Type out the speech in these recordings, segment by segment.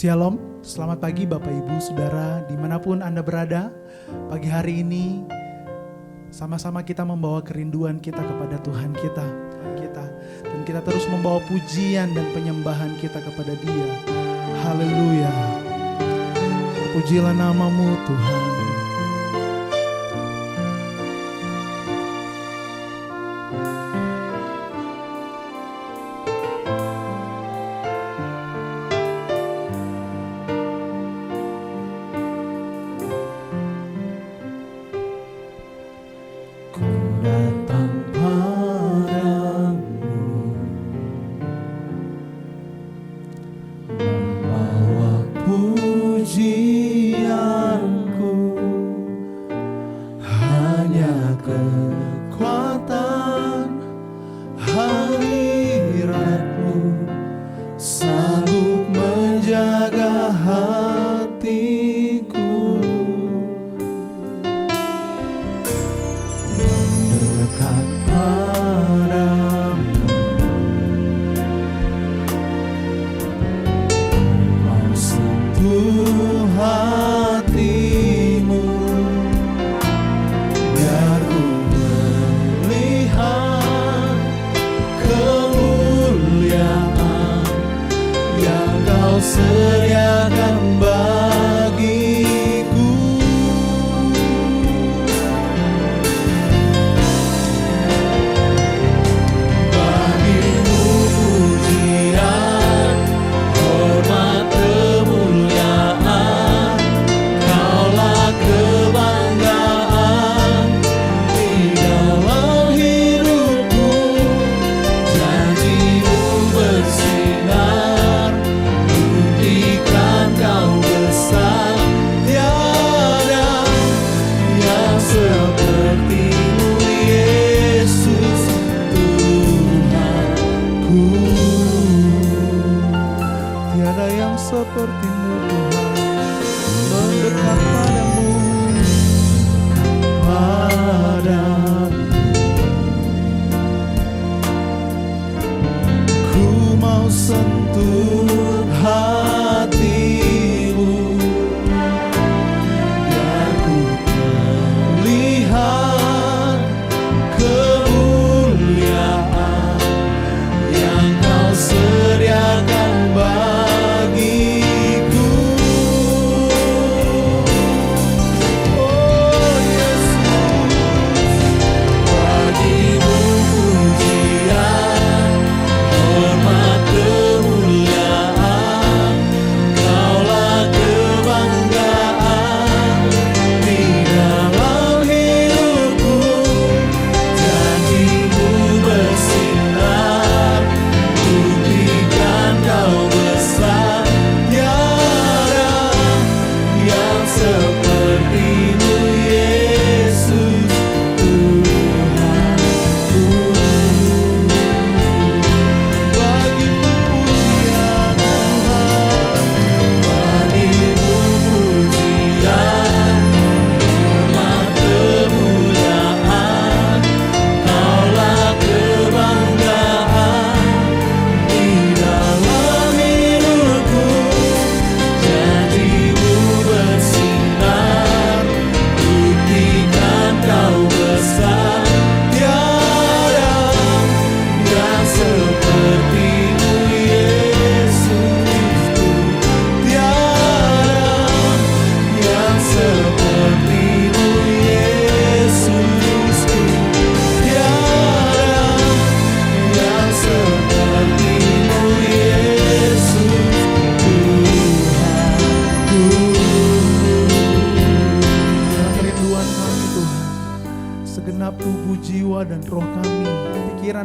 Shalom, selamat pagi Bapak Ibu Saudara dimanapun Anda berada. Pagi hari ini sama-sama kita membawa kerinduan kita kepada Tuhan kita. Dan kita terus membawa pujian dan penyembahan kita kepada Dia. Haleluya. Terpujilah namamu Tuhan.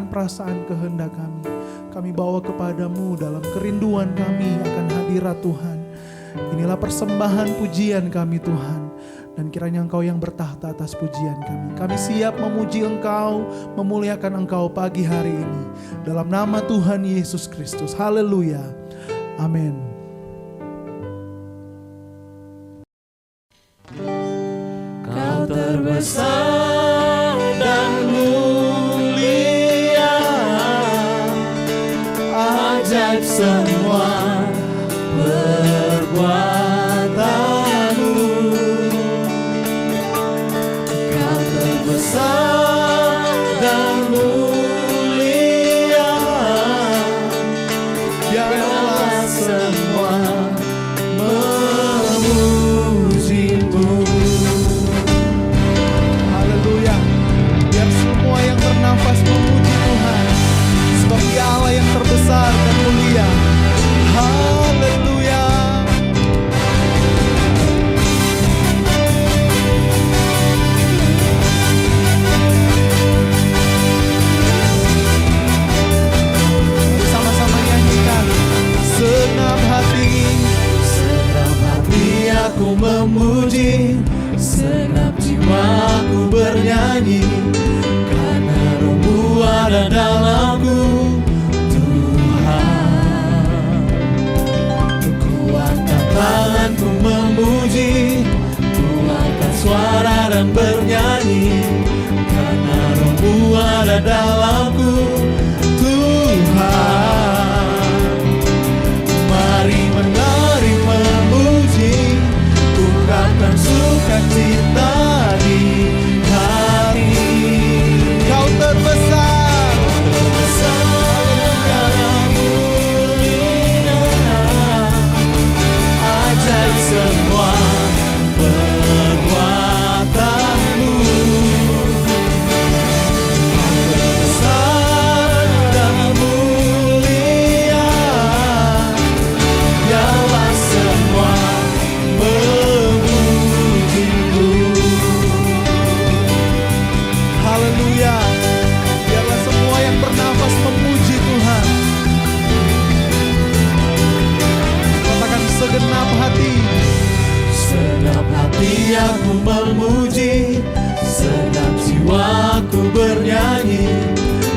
Perasaan kehendak kami bawa kepadamu dalam kerinduan kami akan hadirat Tuhan. Inilah persembahan pujian kami Tuhan, dan kiranya Engkau yang bertahta atas pujian kami. Kami siap memuji Engkau, memuliakan Engkau pagi hari ini dalam nama Tuhan Yesus Kristus. Haleluya, amin. Kau terbesar dan mulia, ajaib semua hatiku memuji, segenap jiwaku bernyanyi, karena Roh-Mu ada dalamku, Tuhan. Kuatkan tanganku memuji, kuatkan suara dan bernyanyi, karena Roh-Mu ada dalamku, Tuhan. Mari menari memuji, ungkapkan sukacita di hari. Kau terbesar, Segala mulia, ajaib semua perbuatan-Mu. Besar dan mulia, biarlah semua memuji-Mu. haleluya. Biarlah semua yang bernafas memuji Tuhan. Katakan segenap hati. Segenap hati aku memuji, segenap jiwaku bernyanyi,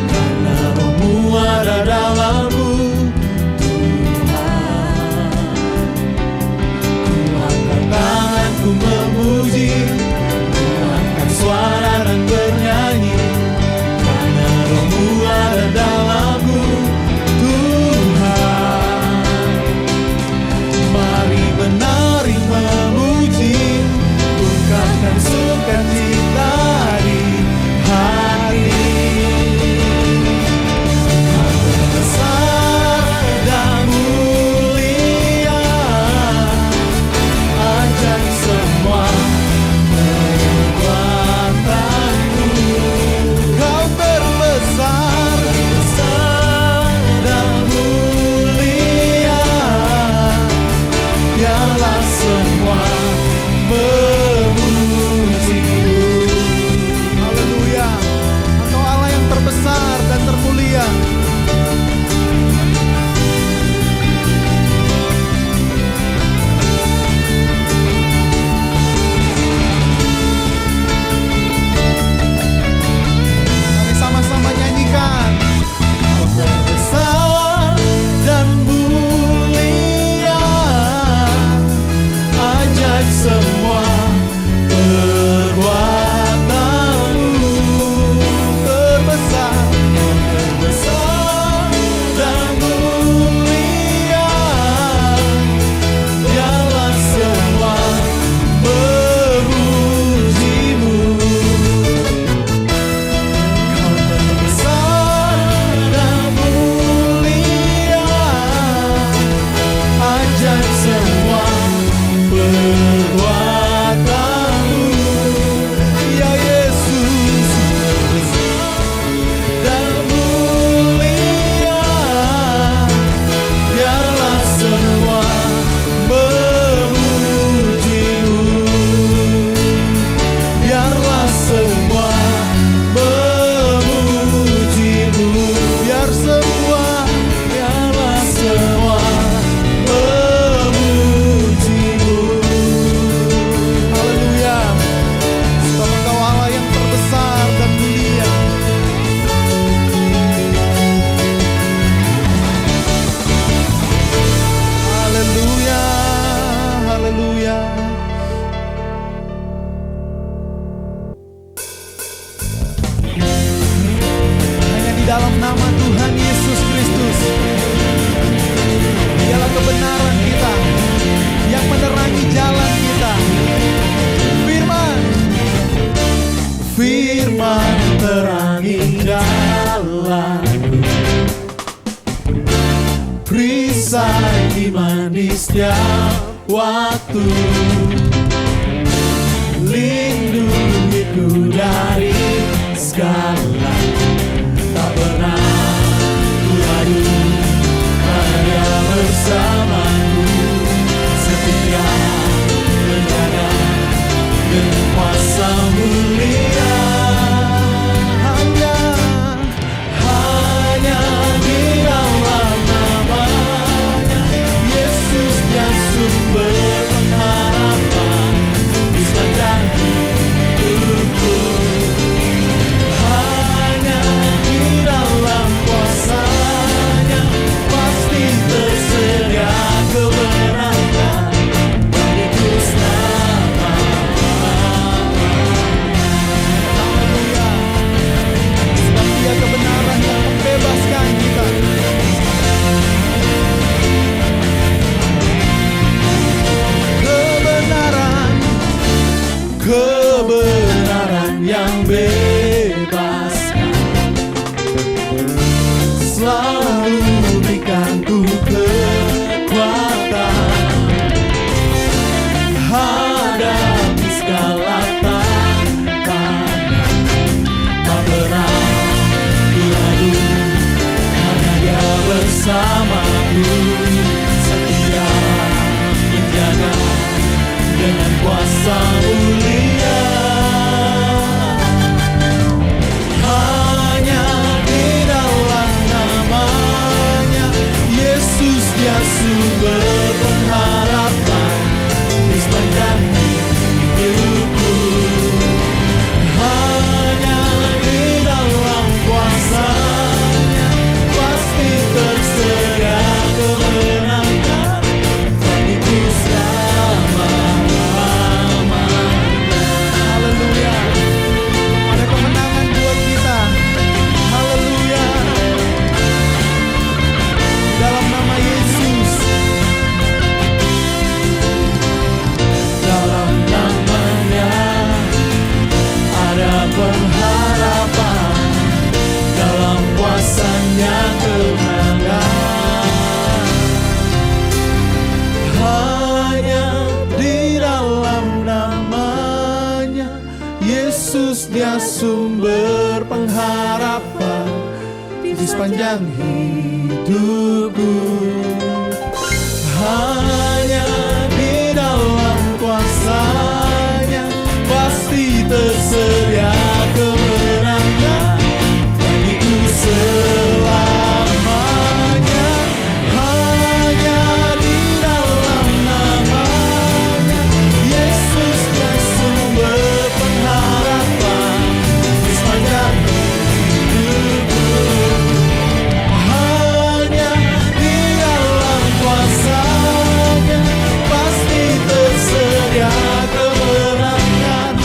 karena Roh-Mu ada dalamku, Tuhan. Kuatkan tanganku memuji, kuatkan suara dan bernyanyi, karena Roh-Mu ada dalamku, Tuhan. Mari menari memuji, ungkapkan sukacita di hari. Karena besar dan mulia, ajaib semua perbuatan-Mu. Kau terbesar, Besar dan mulia, biarlah semua memuji-Mu. haleluya. Engkau Allah yang terbesar dan termulia. Mari sama-sama nyanyikan. Besar dan mulia, ajaib semua perbuatan-Mu. Terbesar, Besar dan mulia, biarlah semua memuji-Mu. Kau terbesar dan mulia, ajaib semua perbuatan-Mu. ya Yesus. Dan mulia, biarlah semua memuji-Mu. Biarlah semua memuji-Mu. Biar semua, Biarlah semua memuji-Mu. haleluya. Sebab Engkau Allah yang terbesar dan mulia. Haleluya, haleluya. Hanya di dalam nama Tuhan Yesus Kristus, dialah kebenaran kita yang menerangi jalan kita. Firman, Firman terangi jalanku, perisai iman di setiap waktu, lindungiku dari segala, tak pernah ku ragu, karena Dia bersamaku, setia menjaga dengan kuasa mulia. Hanya di dalam nama-Nya, Yesus dia sumber pengharapan. Yesus dia sumber pengharapan di sepanjang hidupku. Hanya di dalam kuasa-Nya pasti tersedia kemenangan bagiku selamanya. Hanya di dalam nama-Nya Yesus dia sumber pengharapan di sepanjang hidupku. Hanya di dalam kuasa-Nya pasti tersedia kemenangan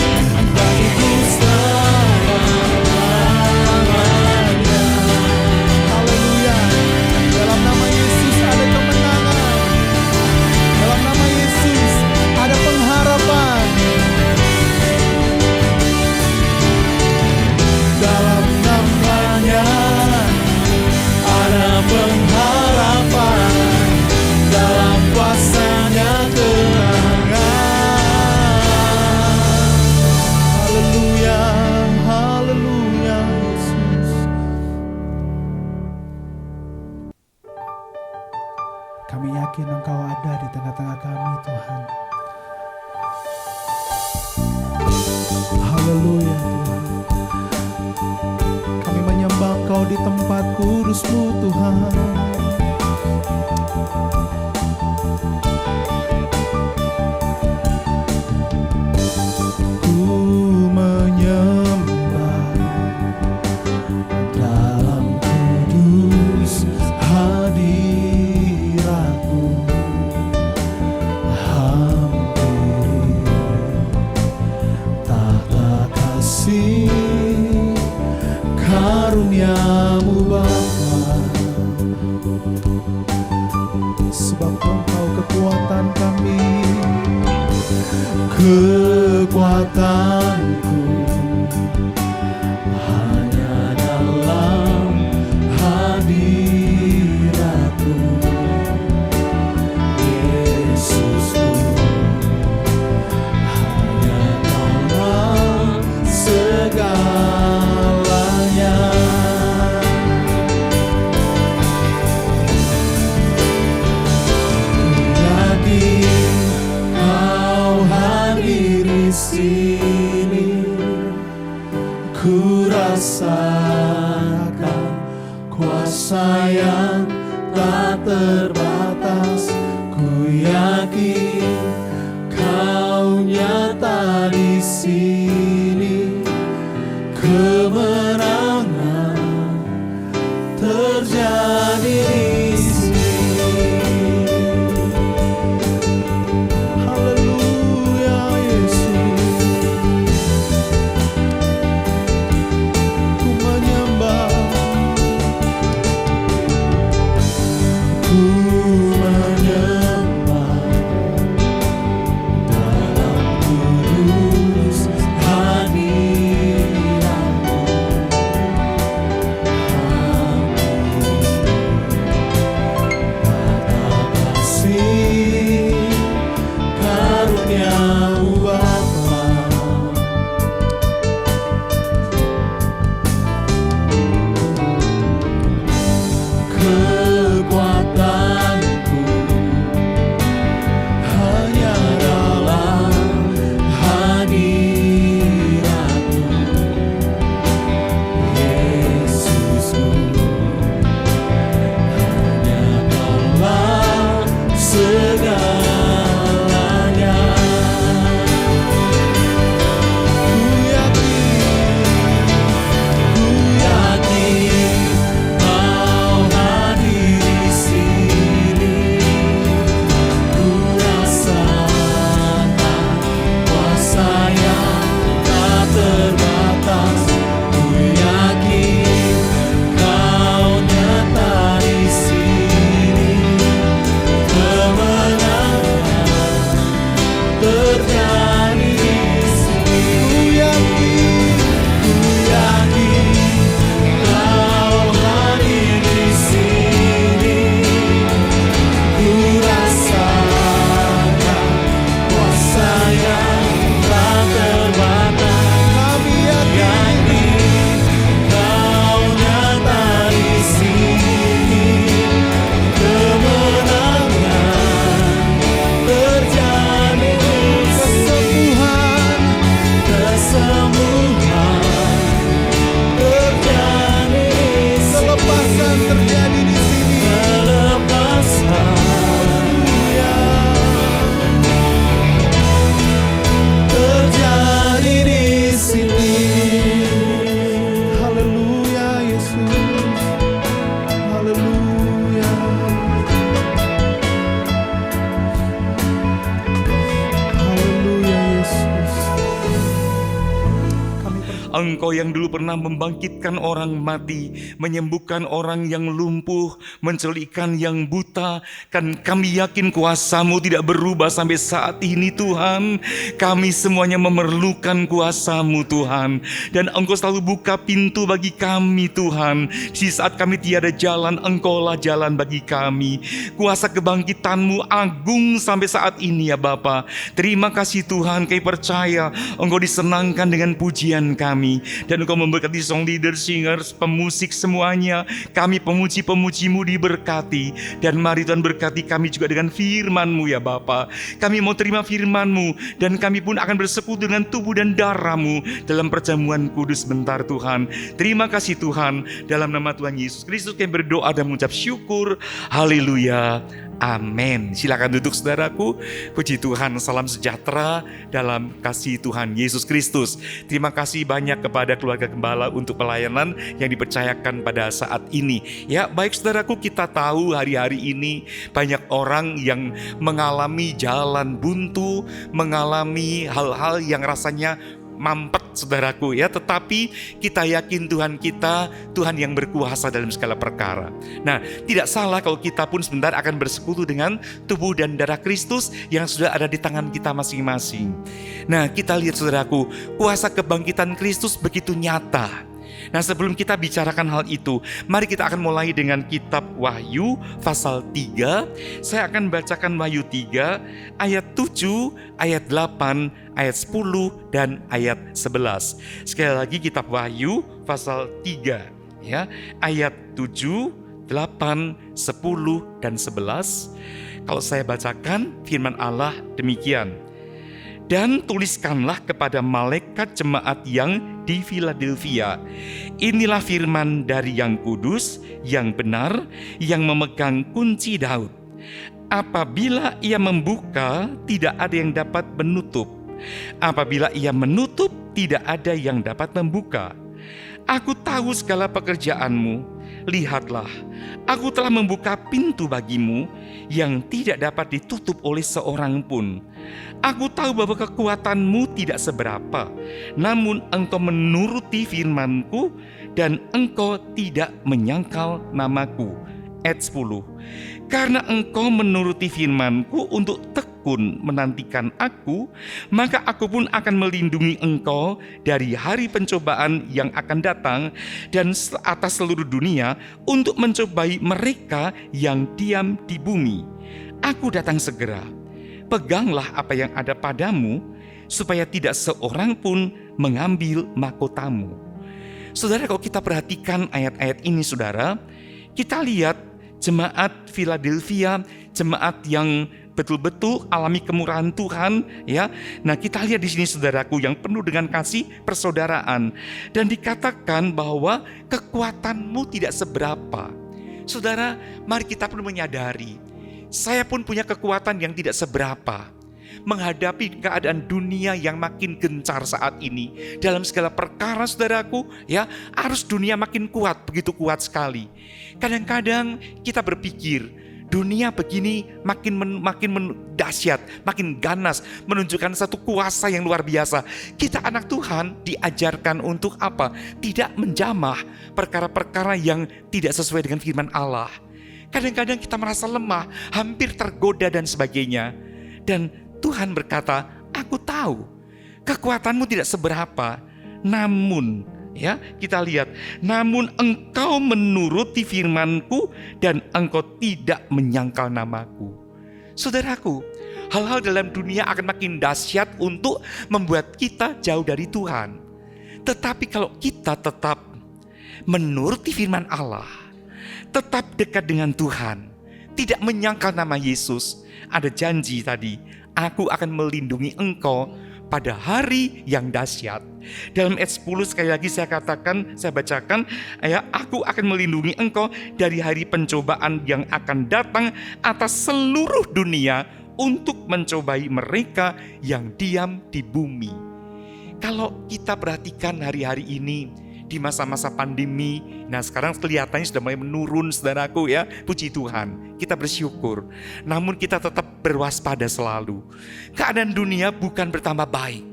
bagiku selamanya. Haleluya. Dalam nama Yesus ada kemenangan. Dalam nama Yesus ada pengharapan. Dalam namanya ada pengharapan, dalam kuasa-Nya kemenangan. Haleluya, haleluya Yesus. Kami yakin Engkau ada di tengah-tengah kami Tuhan. Haleluya Tuhan. Kami menyembah Engkau di tempat kudus-Mu Tuhan. Ku menyembah dalam kudus hadirat-Mu. Hampiri tahta kasih karunia-Mu Bapa. Sebab Engkau kekuatan kami, kekuatanku hanya dalam hadirat-Mu Yesusku. Hanya Kaulah segalanya. Yakin Kau hadir di sini, ku rasakan kuasa yang tak terbatas. Ku yakin Kau nyata di sini, kemenangan terjadi di sini. Haleluya Yesus. Ku menyembah, ku menyembah dalam kudus Engkau yang dulu pernah membangkitkan orang mati, menyembuhkan orang yang lumpuh, menculikkan yang buta. Kan kami yakin kuasa-Mu tidak berubah sampai saat ini Tuhan. Kami semuanya memerlukan kuasa-Mu Tuhan. Dan Engkau selalu buka pintu bagi kami Tuhan. Di saat kami tiada jalan, Engkaulah jalan bagi kami. Kuasa kebangkitan-Mu agung sampai saat ini ya Bapa. Terima kasih Tuhan, kami percaya Engkau disenangkan dengan pujian kami. Dan Engkau memberkati song leader, singers, pemusik semuanya. Kami pemuji-pemuji-Mu diberkati. Dan mari Tuhan berkati kami juga dengan firman-Mu ya Bapa. Kami mau terima firman-Mu. Dan kami pun akan bersekutu dengan tubuh dan darah-Mu dalam perjamuan kudus bentar Tuhan. Terima kasih Tuhan. Dalam nama Tuhan Yesus Kristus kami berdoa dan mengucap syukur. Haleluya. Amin. Silakan duduk saudaraku. Puji Tuhan, salam sejahtera dalam kasih Tuhan Yesus Kristus. Terima kasih banyak kepada keluarga gembala untuk pelayanan yang dipercayakan pada saat ini. Ya, baik saudaraku, kita tahu hari-hari ini banyak orang yang mengalami jalan buntu, mengalami hal-hal yang rasanya mampet saudaraku ya, tetapi kita yakin Tuhan kita, Tuhan yang berkuasa dalam segala perkara. Nah, tidak salah kalau kita pun sebentar akan bersekutu dengan tubuh dan darah Kristus yang sudah ada di tangan kita masing-masing. Nah, kita lihat saudaraku, kuasa kebangkitan Kristus begitu nyata. Nah, sebelum kita bicarakan hal itu, mari kita akan mulai dengan kitab Wahyu pasal 3. Saya akan bacakan Wahyu 3 ayat 7, ayat 8, ayat 10 dan ayat 11. Sekali lagi kitab Wahyu pasal 3 ya, ayat 7, 8, 10 dan 11. Kalau saya bacakan firman Allah demikian. Dan tuliskanlah kepada malaikat jemaat yang di Philadelphia, inilah firman dari yang kudus, yang benar, yang memegang kunci Daud. Apabila ia membuka, tidak ada yang dapat menutup. Apabila ia menutup, tidak ada yang dapat membuka. Aku tahu segala pekerjaanmu. Lihatlah, aku telah membuka pintu bagimu yang tidak dapat ditutup oleh seorang pun. Aku tahu bahwa kekuatanmu tidak seberapa, namun engkau menuruti firmanku dan engkau tidak menyangkal namaku. Ayat 10. Karena engkau menuruti firmanku untuk tekun menantikan aku, maka aku pun akan melindungi engkau dari hari pencobaan yang akan datang dan atas seluruh dunia untuk mencobai mereka yang diam di bumi. Aku datang segera. Peganglah apa yang ada padamu, supaya tidak seorang pun mengambil mahkotamu. Saudara, kalau kita perhatikan ayat-ayat ini saudara, kita lihat jemaat Philadelphia, jemaat yang betul-betul alami kemurahan Tuhan ya. Nah, kita lihat di sini saudaraku yang penuh dengan kasih persaudaraan, dan dikatakan bahwa kekuatanmu tidak seberapa. Saudara, mari kita perlu menyadari, saya pun punya kekuatan yang tidak seberapa menghadapi keadaan dunia yang makin gencar saat ini. Dalam segala perkara saudaraku ya, arus dunia makin kuat, begitu kuat sekali. Kadang-kadang kita berpikir dunia begini makin dahsyat, makin ganas, menunjukkan satu kuasa yang luar biasa. Kita anak Tuhan diajarkan untuk apa? Tidak menjamah perkara-perkara yang tidak sesuai dengan firman Allah. Kadang-kadang kita merasa lemah, hampir tergoda dan sebagainya. Dan Tuhan berkata, aku tahu kekuatanmu tidak seberapa, namun ya, kita lihat, namun engkau menuruti firmanku dan engkau tidak menyangkal namaku. Saudaraku, hal-hal dalam dunia akan makin dahsyat untuk membuat kita jauh dari Tuhan. Tetapi kalau kita tetap menuruti firman Allah, tetap dekat dengan Tuhan, tidak menyangkal nama Yesus, ada janji tadi, aku akan melindungi engkau pada hari yang dahsyat. Dalam ayat 10 sekali lagi saya katakan, saya bacakan, ya, aku akan melindungi engkau dari hari pencobaan yang akan datang atas seluruh dunia untuk mencobai mereka yang diam di bumi. Kalau kita perhatikan hari-hari ini di masa-masa pandemi, nah sekarang kelihatannya sudah mulai menurun saudaraku ya, puji Tuhan, kita bersyukur. Namun kita tetap berwaspada selalu. Keadaan dunia bukan bertambah baik,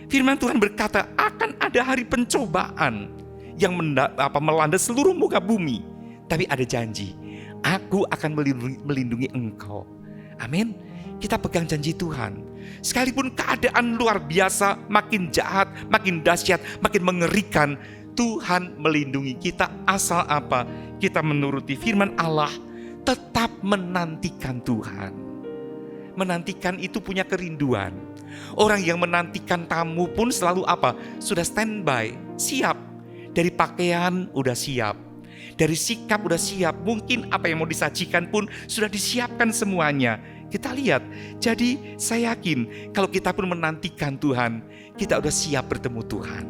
Firman Tuhan berkata akan ada hari pencobaan yang melanda seluruh muka bumi. Tapi ada janji, aku akan melindungi engkau. Amin. Kita pegang janji Tuhan. Sekalipun keadaan luar biasa, makin jahat, makin dahsyat, makin mengerikan, Tuhan melindungi kita. Asal apa? Kita menuruti firman Allah, tetap menantikan Tuhan. Menantikan itu punya kerinduan. Orang yang menantikan tamu pun selalu apa? Sudah standby, siap. Dari pakaian udah siap, dari sikap udah siap. Mungkin apa yang mau disajikan pun sudah disiapkan semuanya. Kita lihat, jadi saya yakin kalau kita pun menantikan Tuhan, kita udah siap bertemu Tuhan.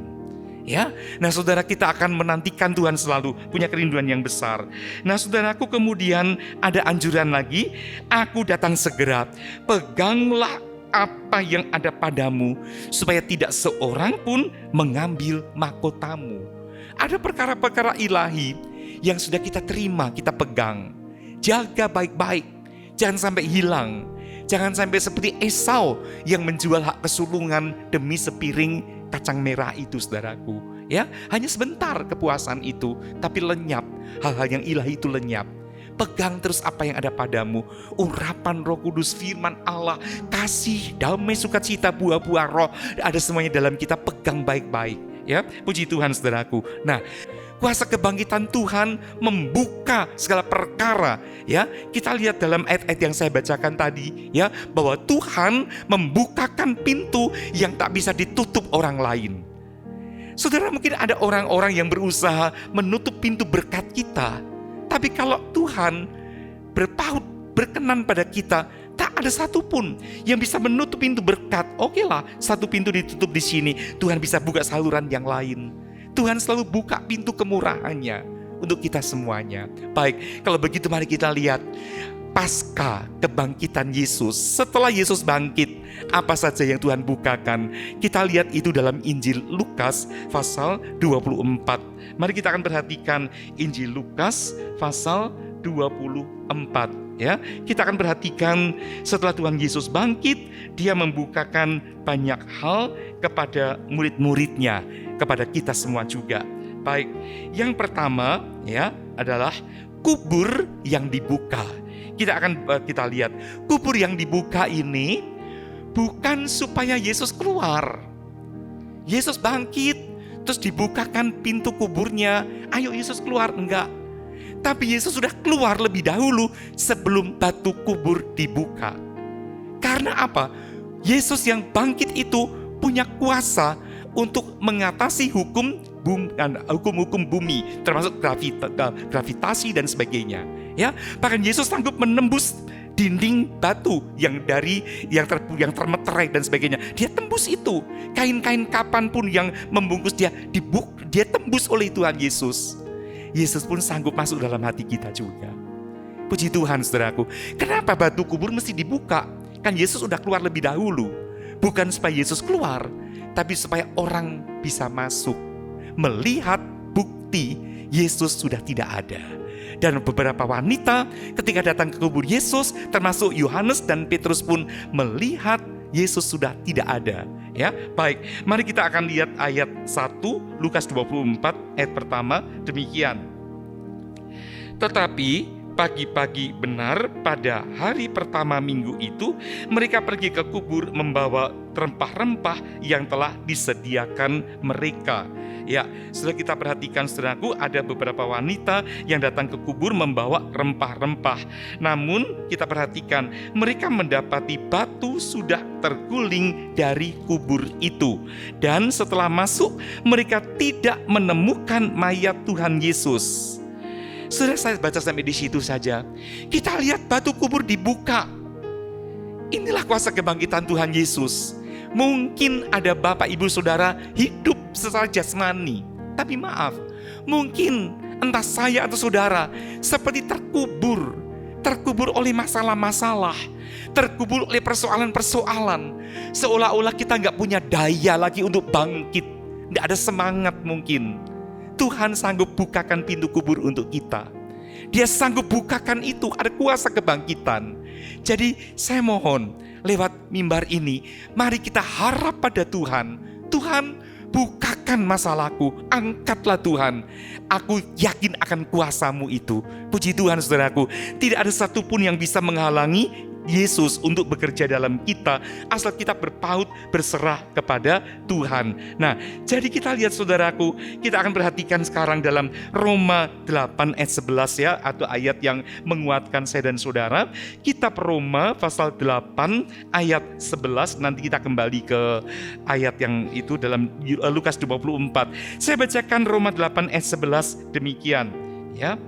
Ya, nah saudara, kita akan menantikan Tuhan selalu, punya kerinduan yang besar. Nah saudaraku, kemudian ada anjuran lagi, aku datang segera, peganglah apa yang ada padamu, supaya tidak seorang pun mengambil mahkotamu. Ada perkara-perkara ilahi yang sudah kita terima, kita pegang. Jaga baik-baik, jangan sampai hilang. Jangan sampai seperti Esau yang menjual hak kesulungan demi sepiring kacang merah itu, saudaraku. Ya, hanya sebentar kepuasan itu, tapi lenyap. Hal-hal yang ilahi itu lenyap. Pegang terus apa yang ada padamu. Urapan Roh Kudus, firman Allah, kasih, damai, sukacita, buah-buah roh, ada semuanya dalam kita. Pegang baik-baik. Ya, puji Tuhan, saudaraku. Nah, kuasa kebangkitan Tuhan membuka segala perkara. Ya, kita lihat dalam ayat-ayat yang saya bacakan tadi, ya, bahwa Tuhan membukakan pintu yang tak bisa ditutup orang lain. Saudara, mungkin ada orang-orang yang berusaha menutup pintu berkat kita. Tapi kalau Tuhan berpaut, berkenan pada kita, tak ada satupun yang bisa menutup pintu berkat. Okelah, satu pintu ditutup di sini, Tuhan bisa buka saluran yang lain. Tuhan selalu buka pintu kemurahannya untuk kita semuanya. Baik, kalau begitu mari kita lihat pasca kebangkitan Yesus. Setelah Yesus bangkit, apa saja yang Tuhan bukakan? Kita lihat itu dalam Injil Lukas pasal 24. Mari kita akan perhatikan Injil Lukas pasal 24. Ya, kita akan perhatikan setelah Tuhan Yesus bangkit, dia membukakan banyak hal kepada murid-muridnya, kepada kita semua juga. Baik, yang pertama ya adalah kubur yang dibuka. Kita lihat kubur yang dibuka ini bukan supaya Yesus keluar. Yesus bangkit terus dibukakan pintu kuburnya, ayo Yesus keluar, enggak. Tapi Yesus sudah keluar lebih dahulu sebelum batu kubur dibuka. Karena apa? Yesus yang bangkit itu punya kuasa untuk mengatasi hukum-hukum bumi, termasuk gravitasi dan sebagainya. Ya, bahkan Yesus sanggup menembus dinding batu yang termeterai dan sebagainya. Dia tembus itu. Kain-kain kapanpun yang membungkus dia tembus oleh Tuhan Yesus. Yesus pun sanggup masuk dalam hati kita juga. Puji Tuhan, saudaraku. Kenapa batu kubur mesti dibuka? Kan Yesus sudah keluar lebih dahulu. Bukan supaya Yesus keluar, tapi supaya orang bisa masuk, melihat bukti Yesus sudah tidak ada. Dan beberapa wanita ketika datang ke kubur Yesus, termasuk Yohanes dan Petrus pun melihat Yesus sudah tidak ada. Ya, baik, mari kita akan lihat ayat 1 Lukas 24 ayat pertama demikian. Tetapi pagi-pagi benar pada hari pertama minggu itu, mereka pergi ke kubur membawa rempah-rempah yang telah disediakan mereka. Ya, setelah kita perhatikan, saudaraku, ada beberapa wanita yang datang ke kubur membawa rempah-rempah. Namun kita perhatikan, mereka mendapati batu sudah terguling dari kubur itu. Dan setelah masuk, mereka tidak menemukan mayat Tuhan Yesus. Sudah saya baca sampai di situ saja. Kita lihat batu kubur dibuka. Inilah kuasa kebangkitan Tuhan Yesus. Mungkin ada bapak ibu saudara hidup secara jasmani, tapi maaf, mungkin entah saya atau saudara seperti terkubur oleh masalah-masalah, terkubur oleh persoalan-persoalan, seolah-olah kita nggak punya daya lagi untuk bangkit, nggak ada semangat. Mungkin Tuhan sanggup bukakan pintu kubur untuk kita. Dia sanggup bukakan itu, ada kuasa kebangkitan. Jadi saya mohon lewat mimbar ini, mari kita harap pada Tuhan. Tuhan, bukakan masalahku, angkatlah Tuhan. Aku yakin akan kuasa-Mu itu. Puji Tuhan saudaraku, tidak ada satupun yang bisa menghalangi Yesus untuk bekerja dalam kita, asal kita berpaut berserah kepada Tuhan. Nah, jadi kita lihat saudaraku, kita akan perhatikan sekarang dalam Roma 8 ayat 11 ya, atau ayat yang menguatkan saya dan saudara. Kitab Roma pasal 8 ayat 11, nanti kita kembali ke ayat yang itu dalam Lukas 24. Saya bacakan Roma 8 ayat 11 demikian ya.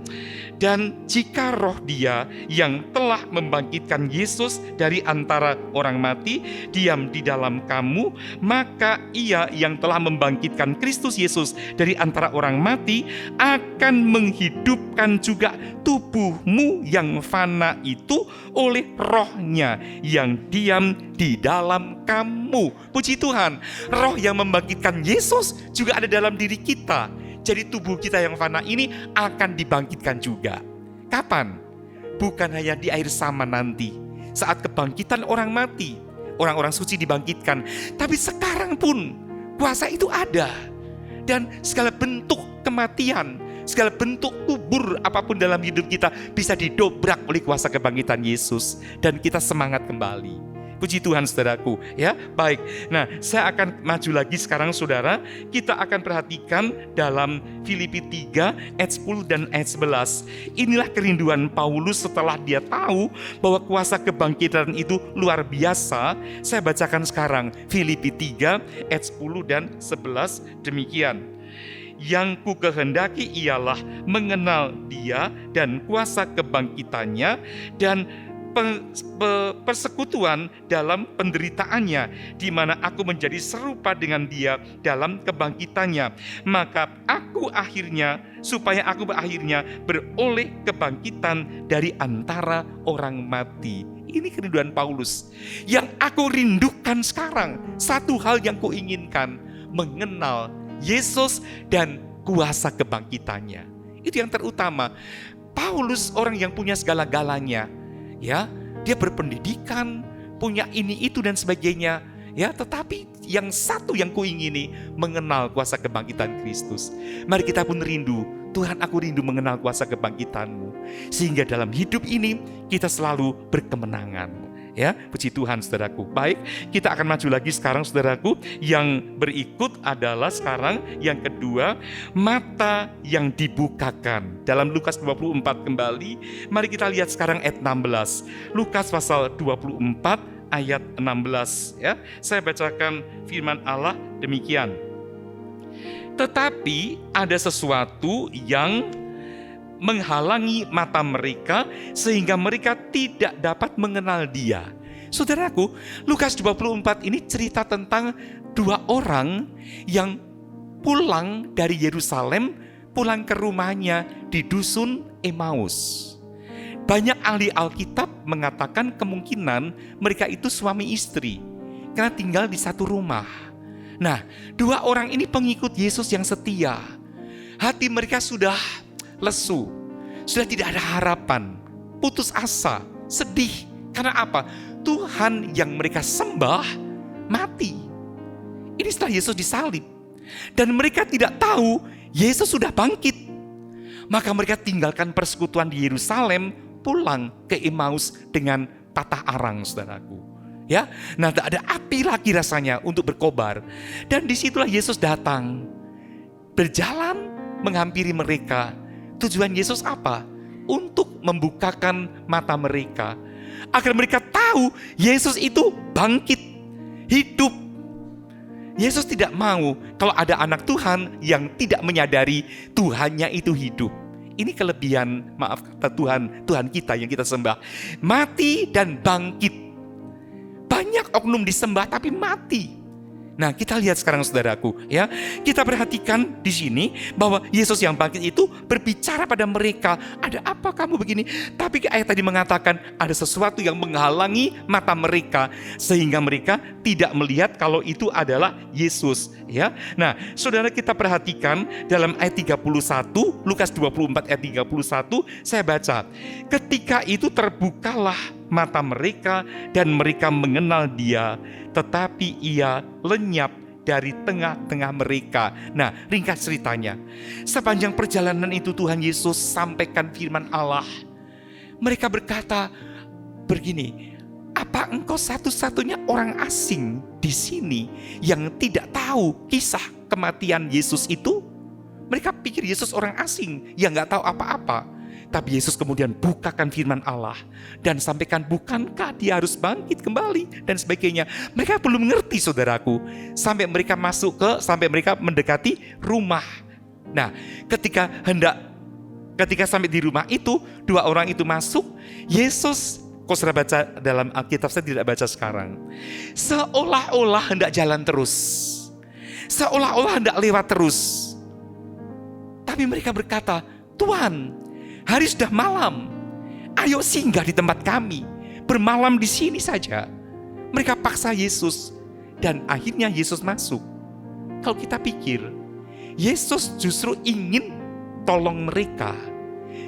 Dan jika roh Dia yang telah membangkitkan Yesus dari antara orang mati diam di dalam kamu, maka Ia yang telah membangkitkan Kristus Yesus dari antara orang mati akan menghidupkan juga tubuhmu yang fana itu oleh roh-Nya yang diam di dalam kamu. Puji Tuhan, roh yang membangkitkan Yesus juga ada dalam diri kita. Jadi tubuh kita yang fana ini akan dibangkitkan juga. Kapan? Bukan hanya di akhir zaman nanti, saat kebangkitan orang mati, orang-orang suci dibangkitkan. Tapi sekarang pun kuasa itu ada. Dan segala bentuk kematian, segala bentuk kubur apapun dalam hidup kita bisa didobrak oleh kuasa kebangkitan Yesus. Dan kita semangat kembali. Puji Tuhan saudaraku ya. Baik, nah saya akan maju lagi sekarang saudara. Kita akan perhatikan dalam Filipi 3 ayat 10 dan ayat 11. Inilah kerinduan Paulus setelah dia tahu bahwa kuasa kebangkitan itu luar biasa. Saya bacakan sekarang Filipi 3 ayat 10 dan 11 demikian. Yang ku kehendaki ialah mengenal Dia dan kuasa kebangkitannya dan persekutuan dalam penderitaannya, di mana aku menjadi serupa dengan Dia dalam kebangkitannya, maka aku akhirnya beroleh kebangkitan dari antara orang mati. Ini kerinduan Paulus. Yang aku rindukan sekarang, satu hal yang kuinginkan, mengenal Yesus dan kuasa kebangkitannya. Itu yang terutama. Paulus orang yang punya segala-galanya. Ya, dia berpendidikan, punya ini itu dan sebagainya, ya, tetapi yang satu yang kuingini mengenal kuasa kebangkitan Kristus. Mari kita pun rindu, Tuhan aku rindu mengenal kuasa kebangkitan-Mu, sehingga dalam hidup ini kita selalu berkemenangan. Ya, puji Tuhan saudaraku. Baik, kita akan maju lagi sekarang saudaraku. Yang berikut adalah sekarang yang kedua, mata yang dibukakan. Dalam Lukas 24 kembali, mari kita lihat sekarang ayat 16. Lukas pasal 24 ayat 16 ya. Saya bacakan firman Allah demikian. Tetapi ada sesuatu yang menghalangi mata mereka sehingga mereka tidak dapat mengenal Dia. Saudaraku, Lukas 24 ini cerita tentang dua orang yang pulang dari Yerusalem, pulang ke rumahnya di dusun Emmaus. Banyak ahli Alkitab mengatakan kemungkinan mereka itu suami istri karena tinggal di satu rumah. Nah, dua orang ini pengikut Yesus yang setia. Hati mereka sudah lesu, sudah tidak ada harapan, putus asa, sedih. Karena apa? Tuhan yang mereka sembah mati. Ini setelah Yesus disalib. Dan mereka tidak tahu Yesus sudah bangkit. Maka mereka tinggalkan persekutuan di Yerusalem, pulang ke Emmaus dengan tatah arang, saudaraku. Ya, nah tak ada api lagi rasanya untuk berkobar. Dan disitulah Yesus datang, berjalan menghampiri mereka. Tujuan Yesus apa? Untuk membukakan mata mereka, agar mereka tahu Yesus itu bangkit, hidup. Yesus tidak mau kalau ada anak Tuhan yang tidak menyadari Tuhannya itu hidup. Ini kelebihan, maaf kata Tuhan kita yang kita sembah. Mati dan bangkit. Banyak oknum disembah tapi mati. Nah, kita lihat sekarang saudaraku, ya. Kita perhatikan di sini bahwa Yesus yang bangkit itu berbicara pada mereka, "Ada apa kamu begini?" Tapi ayat tadi mengatakan ada sesuatu yang menghalangi mata mereka sehingga mereka tidak melihat kalau itu adalah Yesus, ya. Nah, saudara kita perhatikan dalam ayat 31, Lukas 24 ayat 31, saya baca. Ketika itu terbukalah mata mereka dan mereka mengenal Dia, tetapi Ia lenyap dari tengah-tengah mereka. Nah, ringkas ceritanya. Sepanjang perjalanan itu Tuhan Yesus sampaikan firman Allah. Mereka berkata begini, apa engkau satu-satunya orang asing di sini yang tidak tahu kisah kematian Yesus itu? Mereka pikir Yesus orang asing yang gak tahu apa-apa. Tapi Yesus kemudian bukakan firman Allah dan sampaikan, bukankah dia harus bangkit kembali dan sebagainya. Mereka belum mengerti, saudaraku, sampai mereka mendekati rumah. Nah, ketika sampai di rumah itu, dua orang itu masuk, Yesus, kau sudah baca dalam Alkitab, saya tidak baca sekarang, seolah-olah hendak jalan terus, seolah-olah hendak lewat terus. Tapi mereka berkata, Tuhan, hari sudah malam, ayo singgah di tempat kami, bermalam di sini saja. Mereka paksa Yesus, dan akhirnya Yesus masuk. Kalau kita pikir, Yesus justru ingin tolong mereka.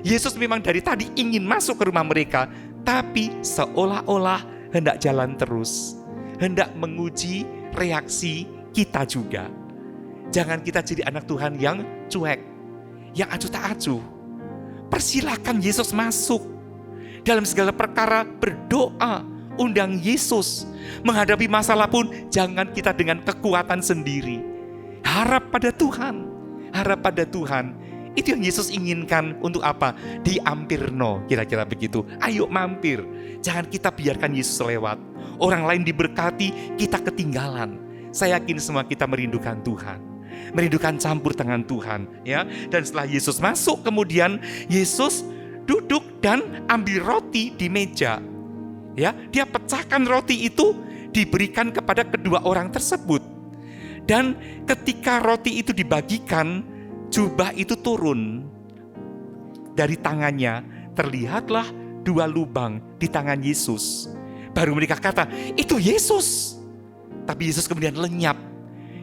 Yesus memang dari tadi ingin masuk ke rumah mereka, tapi seolah-olah hendak jalan terus, hendak menguji reaksi kita juga. Jangan kita jadi anak Tuhan yang cuek, yang acuh tak acuh. Persilakan Yesus masuk. Dalam segala perkara berdoa, undang Yesus. Menghadapi masalah pun jangan kita dengan kekuatan sendiri. Harap pada Tuhan. Harap pada Tuhan. Itu yang Yesus inginkan untuk apa? Diampirno, kira-kira begitu. Ayo mampir. Jangan kita biarkan Yesus lewat. Orang lain diberkati, kita ketinggalan. Saya yakin semua kita merindukan Tuhan. Merindukan campur tangan Tuhan, ya. Dan setelah Yesus masuk, kemudian Yesus duduk dan ambil roti di meja. Ya, dia pecahkan roti itu, diberikan kepada kedua orang tersebut. Dan ketika roti itu dibagikan, jubah itu turun dari tangannya, terlihatlah dua lubang di tangan Yesus. Baru mereka kata, itu Yesus. Tapi Yesus kemudian lenyap.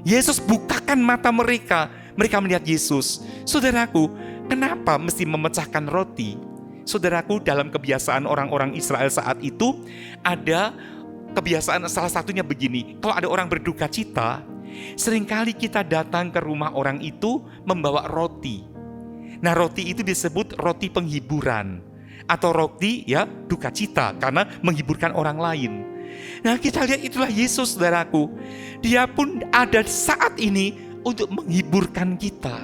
Yesus bukakan mata mereka. Mereka melihat Yesus. Saudaraku, kenapa mesti memecahkan roti? Saudaraku, dalam kebiasaan orang-orang Israel saat itu, ada kebiasaan salah satunya begini. Kalau ada orang berduka cita, seringkali kita datang ke rumah orang itu membawa roti. Nah, roti itu disebut roti penghiburan. Atau roti duka cita, karena menghiburkan orang lain. Nah, kita lihat itulah Yesus, saudaraku. Dia pun ada saat ini untuk menghiburkan kita.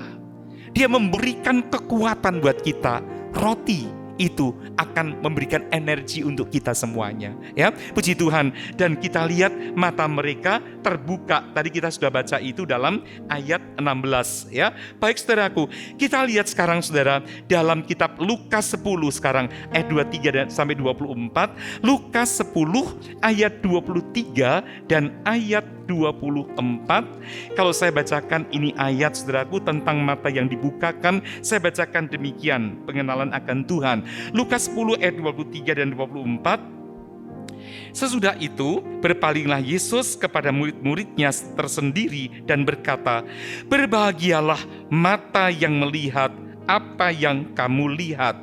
Dia memberikan kekuatan buat kita. Roti itu akan memberikan energi untuk kita semuanya, ya. Puji Tuhan. Dan kita lihat mata mereka terbuka. Tadi kita sudah baca itu dalam ayat 16, ya. Baik, saudaraku, kita lihat sekarang, saudara, dalam kitab Lukas 10 sekarang ayat 23 dan sampai 24. Lukas 10 ayat 23 dan ayat 24. Kalau saya bacakan ini ayat, saudaraku, tentang mata yang dibukakan, saya bacakan demikian, pengenalan akan Tuhan. Lukas 10 ayat 23 dan 24. Sesudah itu berpalinglah Yesus kepada murid-muridnya tersendiri dan berkata, berbahagialah mata yang melihat apa yang kamu lihat.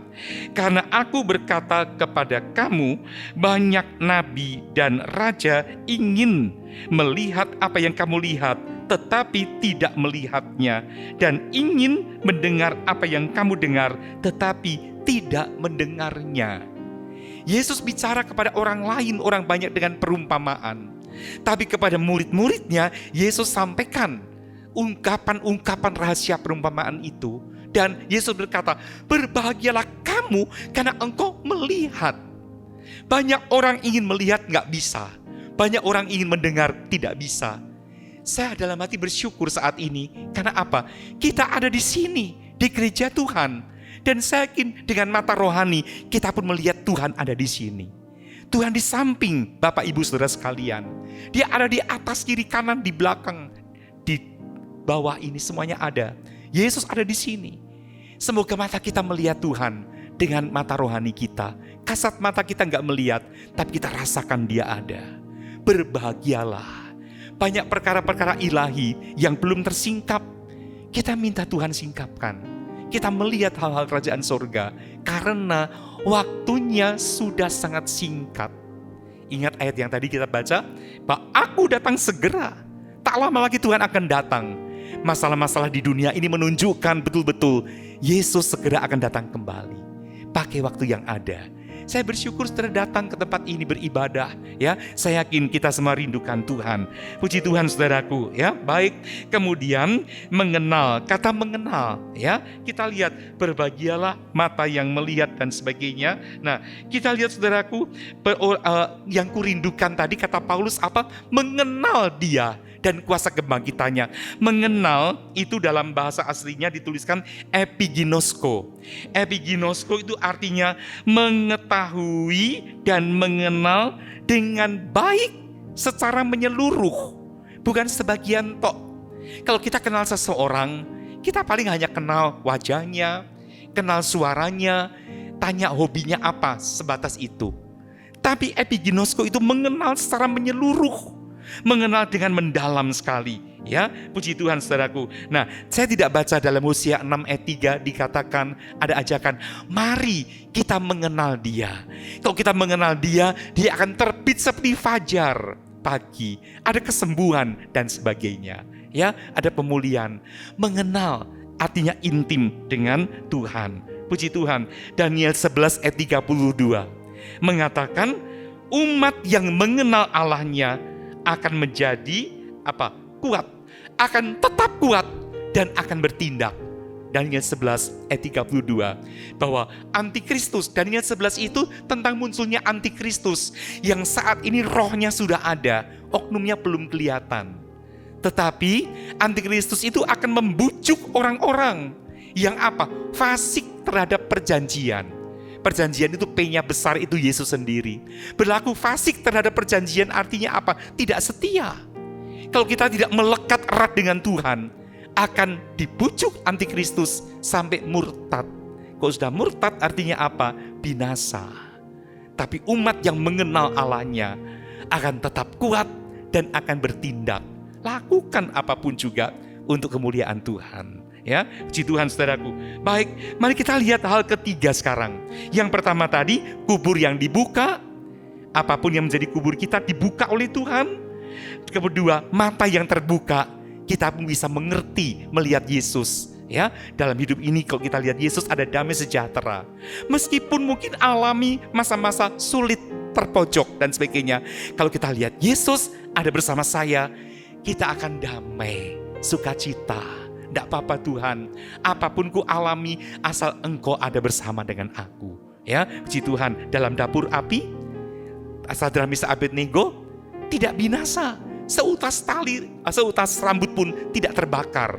Karena aku berkata kepada kamu, banyak nabi dan raja ingin melihat apa yang kamu lihat, tetapi tidak melihatnya, dan ingin mendengar apa yang kamu dengar, tetapi tidak mendengarnya. Yesus bicara kepada orang lain, orang banyak dengan perumpamaan. Tapi kepada murid-muridnya, Yesus sampaikan ungkapan-ungkapan rahasia perumpamaan itu. Dan Yesus berkata, berbahagialah kamu karena engkau melihat. Banyak orang ingin melihat, gak bisa. Banyak orang ingin mendengar, tidak bisa. Saya dalam hati bersyukur saat ini. Karena apa? Kita ada di sini, di gereja Tuhan. Dan saya yakin dengan mata rohani, kita pun melihat Tuhan ada di sini. Tuhan di samping Bapak Ibu Saudara sekalian. Dia ada di atas, kiri, kanan, di belakang, di bawah ini semuanya ada. Yesus ada di sini. Semoga mata kita melihat Tuhan dengan mata rohani kita. Kasat mata kita gak melihat, tapi kita rasakan Dia ada. Berbahagialah. Banyak perkara-perkara ilahi yang belum tersingkap, kita minta Tuhan singkapkan. Kita melihat hal-hal kerajaan surga, karena waktunya sudah sangat singkat. Ingat ayat yang tadi kita baca, bahwa aku datang segera, tak tak lama lagi Tuhan akan datang. Masalah-masalah di dunia ini menunjukkan betul-betul Yesus segera akan datang kembali. Pakai waktu yang ada. Saya bersyukur saudara datang ke tempat ini beribadah, ya. Saya yakin kita semua rindukan Tuhan. Puji Tuhan saudaraku, ya. Baik, kemudian mengenal, kata mengenal, ya. Kita lihat, berbahagialah mata yang melihat dan sebagainya. Nah, kita lihat saudaraku, yang kurindukan tadi kata Paulus apa? Mengenal Dia dan kuasa kebangkitannya. Mengenal itu dalam bahasa aslinya dituliskan epiginosko. Epiginosko itu artinya mengetahui dan mengenal dengan baik secara menyeluruh, bukan sebagian tok. Kalau kita kenal seseorang, kita paling hanya kenal wajahnya, kenal suaranya, tanya hobinya apa, sebatas itu. Tapi epiginosko itu mengenal secara menyeluruh, mengenal dengan mendalam sekali, ya. Puji Tuhan saudaraku. Nah, saya tidak baca dalam Hosea 6 ayat 3 dikatakan ada ajakan, mari kita mengenal Dia. Kalau kita mengenal Dia, Dia akan terbit seperti fajar pagi, ada kesembuhan dan sebagainya, ya, ada pemulihan. Mengenal artinya intim dengan Tuhan. Puji Tuhan. Daniel 11 ayat 32 mengatakan umat yang mengenal Allahnya akan menjadi apa? Kuat, akan tetap kuat dan akan bertindak. Daniel 11 ayat 32 bahwa antikristus, Daniel 11 itu tentang munculnya antikristus yang saat ini rohnya sudah ada, oknumnya belum kelihatan. Tetapi antikristus itu akan membujuk orang-orang yang apa? Fasik terhadap perjanjian. Perjanjian itu P-nya besar, itu Yesus sendiri. Berlaku fasik terhadap perjanjian artinya apa? Tidak setia. Kalau kita tidak melekat erat dengan Tuhan, akan dibujuk antikristus sampai murtad. Kalau sudah murtad artinya apa? Binasa. Tapi umat yang mengenal Allahnya akan tetap kuat dan akan bertindak. Lakukan apapun juga untuk kemuliaan Tuhan. Ya, puji Tuhan saudaraku. Baik, mari kita lihat hal ketiga sekarang. Yang pertama tadi, kubur yang dibuka. Apapun yang menjadi kubur kita dibuka oleh Tuhan. Kedua, mata yang terbuka. Kita pun bisa mengerti, melihat Yesus. Ya, dalam hidup ini kalau kita lihat Yesus ada damai sejahtera. Meskipun mungkin alami masa-masa sulit, terpojok dan sebagainya. Kalau kita lihat Yesus ada bersama saya, kita akan damai, sukacita. Tidak apa-apa Tuhan, apapun ku alami asal Engkau ada bersama dengan aku. Ya, puji Tuhan. Dalam dapur api, Sadrak Mesak Abednego tidak binasa. Seutas tali, seutas rambut pun tidak terbakar.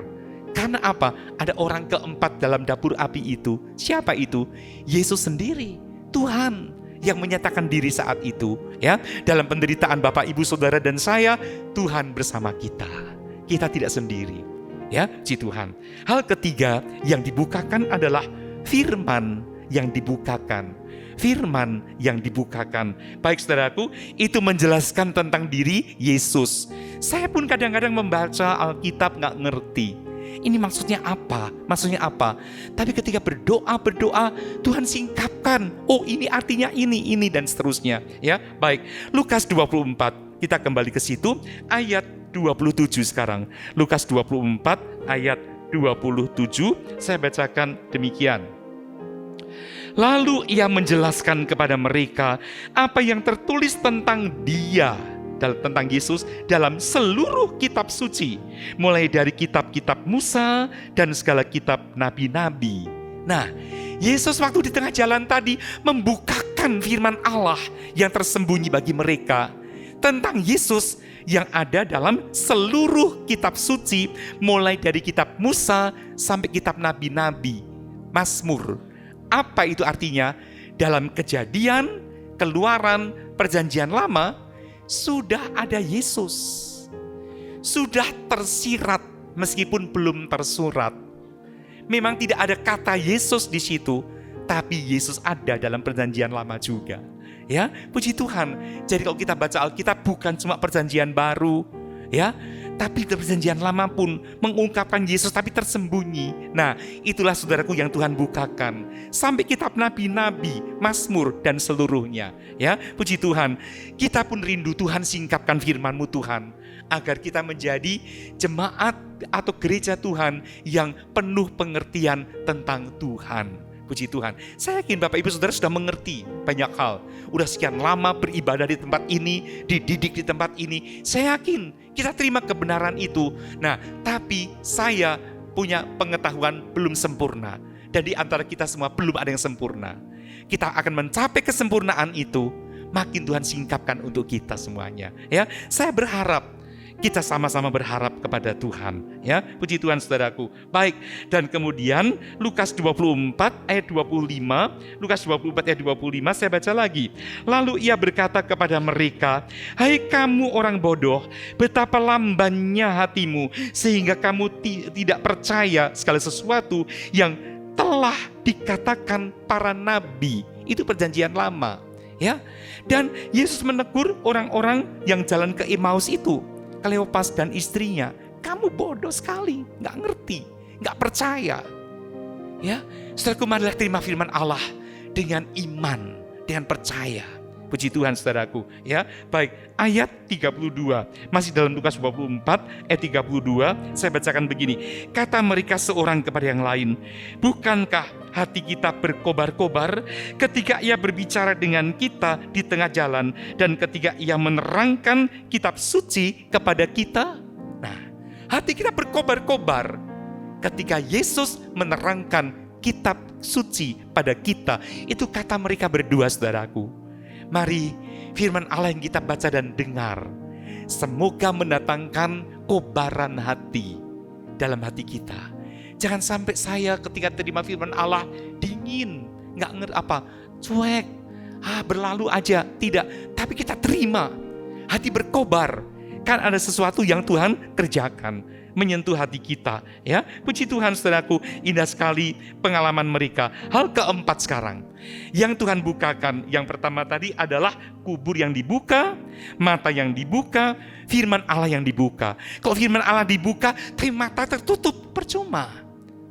Karena apa? Ada orang keempat dalam dapur api itu. Siapa itu? Yesus sendiri, Tuhan yang menyatakan diri saat itu. Ya, dalam penderitaan Bapak, Ibu, Saudara dan saya, Tuhan bersama kita. Kita tidak sendiri. Ya, puji Tuhan. Hal ketiga yang dibukakan adalah firman yang dibukakan. Firman yang dibukakan. Baik saudaraku, itu menjelaskan tentang diri Yesus. Saya pun kadang-kadang membaca Alkitab gak ngerti. Ini maksudnya apa? Maksudnya apa? Tapi ketika berdoa, Tuhan singkapkan. Oh, ini artinya ini dan seterusnya. Ya, baik. Lukas 24. Kita kembali ke situ. Ayat 27 sekarang. Lukas 24 ayat 27. Saya bacakan demikian. Lalu ia menjelaskan kepada mereka apa yang tertulis tentang Dia, tentang Yesus dalam seluruh kitab suci, mulai dari kitab-kitab Musa dan segala kitab nabi-nabi. Nah, Yesus waktu di tengah jalan tadi membukakan firman Allah yang tersembunyi bagi mereka tentang Yesus yang ada dalam seluruh kitab suci, mulai dari kitab Musa sampai kitab nabi-nabi, Mazmur. Apa itu artinya? Dalam Kejadian, Keluaran, Perjanjian Lama sudah ada Yesus. Sudah tersirat meskipun belum tersurat. Memang tidak ada kata Yesus di situ, tapi Yesus ada dalam Perjanjian Lama juga. Ya, puji Tuhan. Jadi kalau kita baca Alkitab bukan cuma Perjanjian Baru, ya, tapi Perjanjian Lama pun mengungkapkan Yesus tapi tersembunyi. Nah, itulah saudaraku yang Tuhan bukakan. Sampai kitab nabi-nabi, Mazmur dan seluruhnya. Ya, puji Tuhan. Kita pun rindu Tuhan singkapkan firman-Mu Tuhan. agar kita menjadi jemaat atau gereja Tuhan yang penuh pengertian tentang Tuhan. Puji Tuhan. Saya yakin Bapak Ibu Saudara sudah mengerti banyak hal. Udah sekian lama beribadah di tempat ini, dididik di tempat ini. Saya yakin kita terima kebenaran itu. Nah, tapi saya punya pengetahuan belum sempurna. Dan di antara kita semua belum ada yang sempurna. Kita akan mencapai kesempurnaan itu, makin Tuhan singkapkan untuk kita semuanya. Ya, saya berharap kita sama-sama berharap kepada Tuhan, ya. Puji Tuhan saudaraku. Baik, dan kemudian Lukas 24 ayat 25, Lukas 24 ayat 25 saya baca lagi. Lalu ia berkata kepada mereka, "Hai kamu orang bodoh, betapa lambannya hatimu sehingga kamu tidak percaya segala sesuatu yang telah dikatakan para nabi." Itu perjanjian lama, ya. Dan Yesus menegur orang-orang yang jalan ke Emmaus itu. Kleopas dan istrinya, kamu bodoh sekali, nggak ngerti, nggak percaya. Ya, saudaraku, marilah terima firman Allah dengan iman, dengan percaya. Puji Tuhan saudaraku. Ya, baik, ayat 32, masih dalam Lukas 24, ayat 32, saya bacakan begini. Kata mereka seorang kepada yang lain, bukankah hati kita berkobar-kobar ketika ia berbicara dengan kita di tengah jalan dan ketika ia menerangkan kitab suci kepada kita? Nah, hati kita berkobar-kobar ketika Yesus menerangkan kitab suci pada kita. Itu kata mereka berdua saudaraku. Mari firman Allah yang kita baca dan dengar, semoga mendatangkan kobaran hati dalam hati kita. Jangan sampai saya ketika terima firman Allah dingin, nggak ngerti cuek, berlalu aja, tidak. Tapi kita terima, hati berkobar, kan ada sesuatu yang Tuhan kerjakan, menyentuh hati kita. Ya, puji Tuhan saudaraku, indah sekali pengalaman mereka. Hal keempat sekarang, yang Tuhan bukakan, yang pertama tadi adalah kubur yang dibuka, mata yang dibuka, firman Allah yang dibuka. Kalau firman Allah dibuka, tapi mata tertutup, percuma.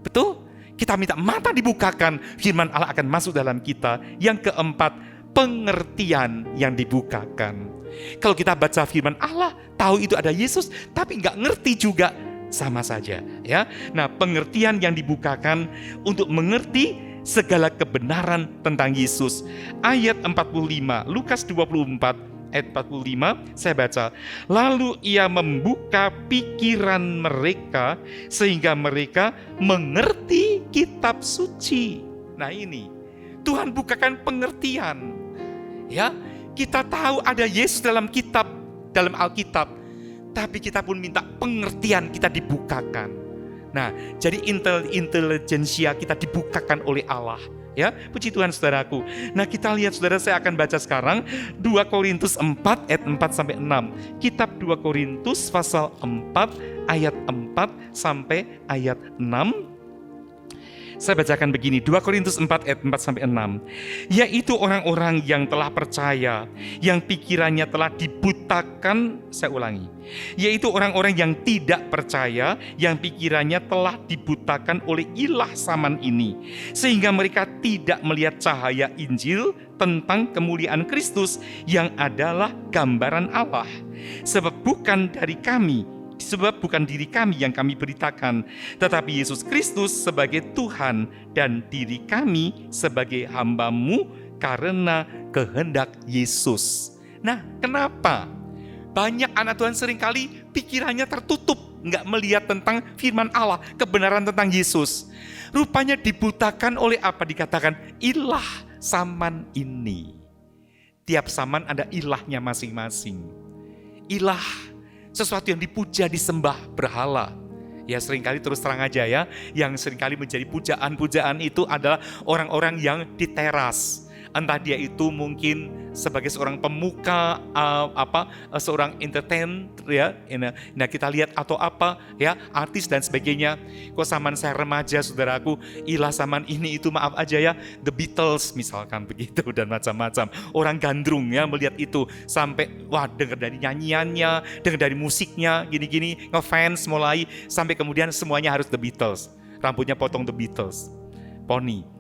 Betul? Kita minta mata dibukakan, firman Allah akan masuk dalam kita. Yang keempat, pengertian yang dibukakan. Kalau kita baca firman Allah, tahu itu ada Yesus, tapi nggak ngerti juga, sama saja. Ya, nah pengertian yang dibukakan untuk mengerti segala kebenaran tentang Yesus. Ayat 45, Lukas 24, ayat 45, saya baca. Lalu ia membuka pikiran mereka sehingga mereka mengerti kitab suci. Nah ini, Tuhan bukakan pengertian. Ya, kita tahu ada Yesus dalam kitab, dalam Alkitab, tapi kita pun minta pengertian kita dibukakan. Nah, jadi intelijensia kita dibukakan oleh Allah. Ya, puji Tuhan saudaraku. Nah, kita lihat saudara, saya akan baca sekarang 2 Korintus 4 ayat 4 sampai 6. Kitab 2 Korintus pasal 4 ayat 4 sampai ayat 6. Saya bacakan begini, 2 Korintus 4 ayat 4 sampai 6. Yaitu orang-orang yang telah percaya, yang pikirannya telah dibutakan, saya ulangi. Yaitu orang-orang yang tidak percaya, yang pikirannya telah dibutakan oleh ilah zaman ini, sehingga mereka tidak melihat cahaya Injil tentang kemuliaan Kristus yang adalah gambaran Allah. Sebab bukan diri kami yang kami beritakan, tetapi Yesus Kristus sebagai Tuhan dan diri kami sebagai hamba-Mu karena kehendak Yesus. Nah, kenapa? Banyak anak Tuhan seringkali pikirannya tertutup, nggak melihat tentang firman Allah, kebenaran tentang Yesus. Rupanya dibutakan oleh apa dikatakan? Ilah zaman ini. Tiap zaman ada ilahnya masing-masing. Ilah, sesuatu yang dipuja, disembah, berhala. Ya, seringkali terus terang aja ya, yang seringkali menjadi pujaan-pujaan itu adalah orang-orang yang di teras. Entah dia itu mungkin sebagai seorang pemuka, seorang entertain, ya. Nah, kita lihat atau apa, ya, artis dan sebagainya. Kok zaman saya remaja, saudaraku, ilah zaman ini itu maaf aja ya, The Beatles misalkan begitu dan macam-macam. Orang gandrung ya melihat itu sampai dengar dari nyanyiannya, dengar dari musiknya, gini-gini, ngefans mulai sampai kemudian semuanya harus The Beatles. Rambutnya potong The Beatles, poni.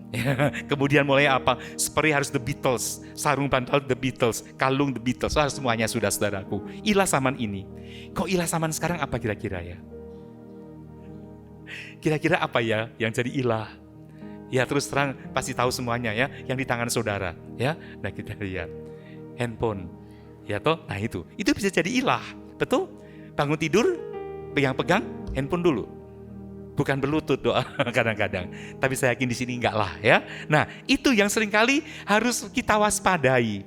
Kemudian mulai apa? Spray harus The Beatles, sarung bantal The Beatles, kalung The Beatles, harus semuanya sudah saudaraku. Ilah zaman ini. Kok ilah zaman sekarang apa kira-kira ya? Kira-kira apa ya yang jadi ilah? Ya terus terang pasti tahu semuanya ya, yang di tangan saudara ya. Nah kita lihat handphone, ya toh. Nah itu bisa jadi ilah, betul? Bangun tidur, pegang handphone dulu. Bukan berlutut doa kadang-kadang, tapi saya yakin di sini enggak lah ya. Nah itu yang seringkali harus kita waspadai.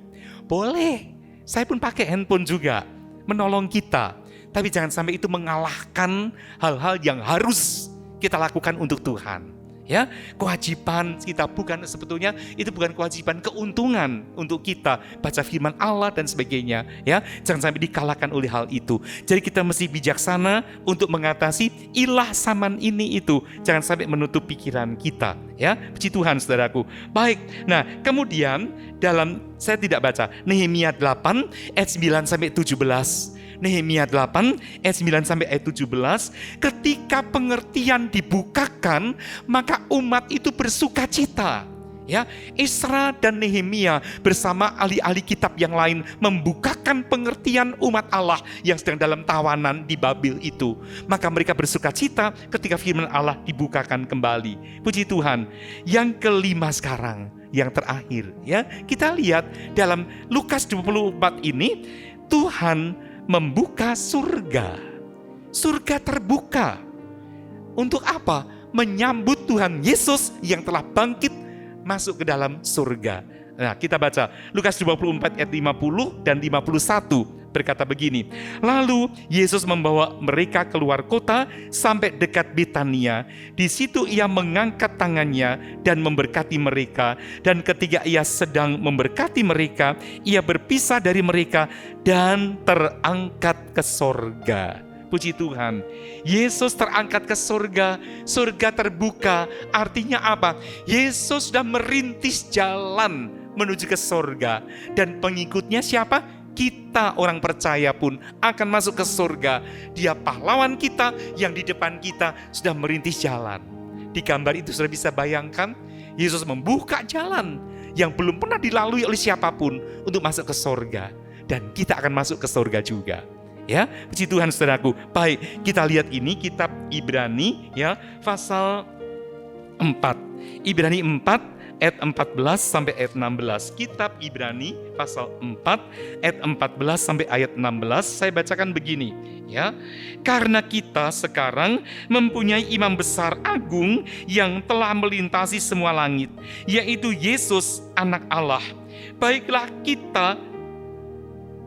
Boleh, saya pun pakai handphone juga, menolong kita. Tapi jangan sampai itu mengalahkan hal-hal yang harus kita lakukan untuk Tuhan. Ya, kewajiban kita bukan sebetulnya itu bukan kewajiban, keuntungan untuk kita baca firman Allah dan sebagainya. Ya, jangan sampai dikalahkan oleh hal itu. Jadi kita mesti bijaksana untuk mengatasi ilah zaman ini itu. Jangan sampai menutup pikiran kita. Ya, puji Tuhan saudaraku. Baik. Nah, kemudian saya tidak baca Nehemia 8 ayat 9 sampai 17. Nehemia 8 ayat 9 sampai ayat 17, ketika pengertian dibukakan, maka umat itu bersuka cita. Ya, Ezra dan Nehemia bersama ahli-ahli kitab yang lain membukakan pengertian umat Allah yang sedang dalam tawanan di Babel itu. Maka mereka bersuka cita ketika firman Allah dibukakan kembali. Puji Tuhan. Yang kelima sekarang, yang terakhir, ya, kita lihat dalam Lukas 24 ini, Tuhan membuka surga. Surga terbuka. Untuk apa? Menyambut Tuhan Yesus yang telah bangkit masuk ke dalam surga. Nah, kita baca Lukas 24 ayat 50 dan 51 berkata begini. Lalu Yesus membawa mereka keluar kota sampai dekat Betania. Di situ ia mengangkat tangannya dan memberkati mereka. Dan ketika ia sedang memberkati mereka, ia berpisah dari mereka dan terangkat ke sorga. Puji Tuhan, Yesus terangkat ke surga, surga terbuka. Artinya apa? Yesus sudah merintis jalan menuju ke surga. Dan pengikutnya siapa? Kita orang percaya pun akan masuk ke surga. Dia pahlawan kita yang di depan kita sudah merintis jalan. Di gambar itu sudah bisa bayangkan, Yesus membuka jalan yang belum pernah dilalui oleh siapapun untuk masuk ke surga. Dan kita akan masuk ke surga juga. Ya, puji Tuhan saudaraku. Baik, kita lihat ini kitab Ibrani ya, pasal 4. Ibrani 4 ayat 14 sampai ayat 16. Kitab Ibrani pasal 4 ayat 14 sampai ayat 16. Saya bacakan begini ya. Karena kita sekarang mempunyai imam besar agung yang telah melintasi semua langit, yaitu Yesus anak Allah. Baiklah kita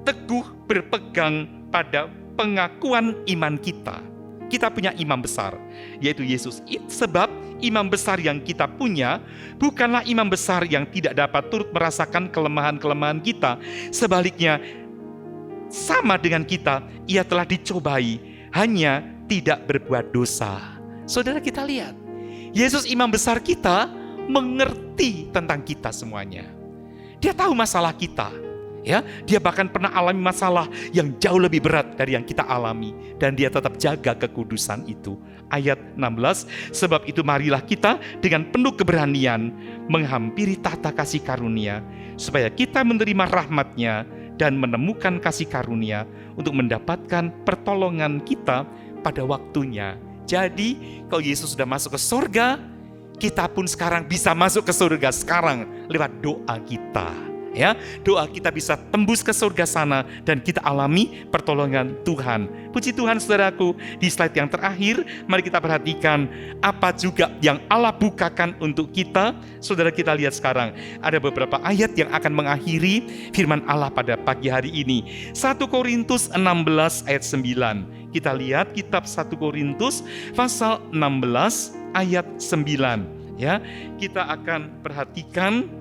teguh berpegang pada pengakuan iman kita. Kita punya imam besar, yaitu Yesus. Sebab imam besar yang kita punya bukanlah imam besar yang tidak dapat turut merasakan kelemahan-kelemahan kita. Sebaliknya, sama dengan kita, ia telah dicobai, hanya tidak berbuat dosa. Saudara, kita lihat, Yesus imam besar kita mengerti tentang kita semuanya. Dia tahu masalah kita. Ya, dia bahkan pernah alami masalah yang jauh lebih berat dari yang kita alami, dan dia tetap jaga kekudusan itu. Ayat 16, sebab itu marilah kita dengan penuh keberanian menghampiri tahta kasih karunia, supaya kita menerima rahmat-Nya dan menemukan kasih karunia untuk mendapatkan pertolongan kita pada waktunya. Jadi, kalau Yesus sudah masuk ke surga, kita pun sekarang bisa masuk ke surga sekarang lewat doa kita. Ya, doa kita bisa tembus ke surga sana dan kita alami pertolongan Tuhan. Puji Tuhan saudaraku, di slide yang terakhir mari kita perhatikan apa juga yang Allah bukakan untuk kita. Saudara, kita lihat sekarang ada beberapa ayat yang akan mengakhiri firman Allah pada pagi hari ini. 1 Korintus 16 ayat 9. Kita lihat kitab 1 Korintus pasal 16 ayat 9. Ya, kita akan perhatikan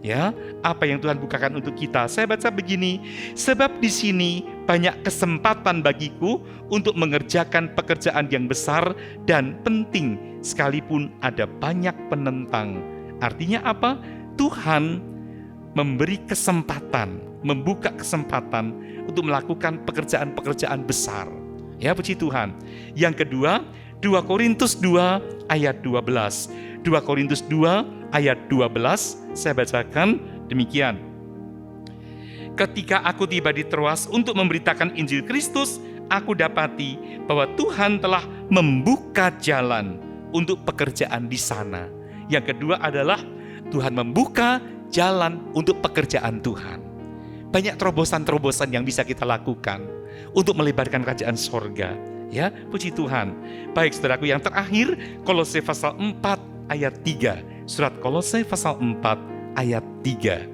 ya, apa yang Tuhan bukakan untuk kita. Saya baca begini, sebab di sini banyak kesempatan bagiku untuk mengerjakan pekerjaan yang besar dan penting, sekalipun ada banyak penentang. Artinya apa? Tuhan memberi kesempatan, membuka kesempatan untuk melakukan pekerjaan-pekerjaan besar. Ya, puji Tuhan. Yang kedua, 2 Korintus 2 ayat 12. 2 Korintus 2 ayat 12, saya bacakan demikian. Ketika aku tiba di Troas untuk memberitakan Injil Kristus, aku dapati bahwa Tuhan telah membuka jalan untuk pekerjaan di sana. Yang kedua adalah Tuhan membuka jalan untuk pekerjaan Tuhan. Banyak terobosan-terobosan yang bisa kita lakukan untuk melebarkan kerajaan sorga. Ya, puji Tuhan. Baik saudaraku, yang terakhir Kolose pasal 4 ayat 3. Surat Kolose pasal 4 ayat 3.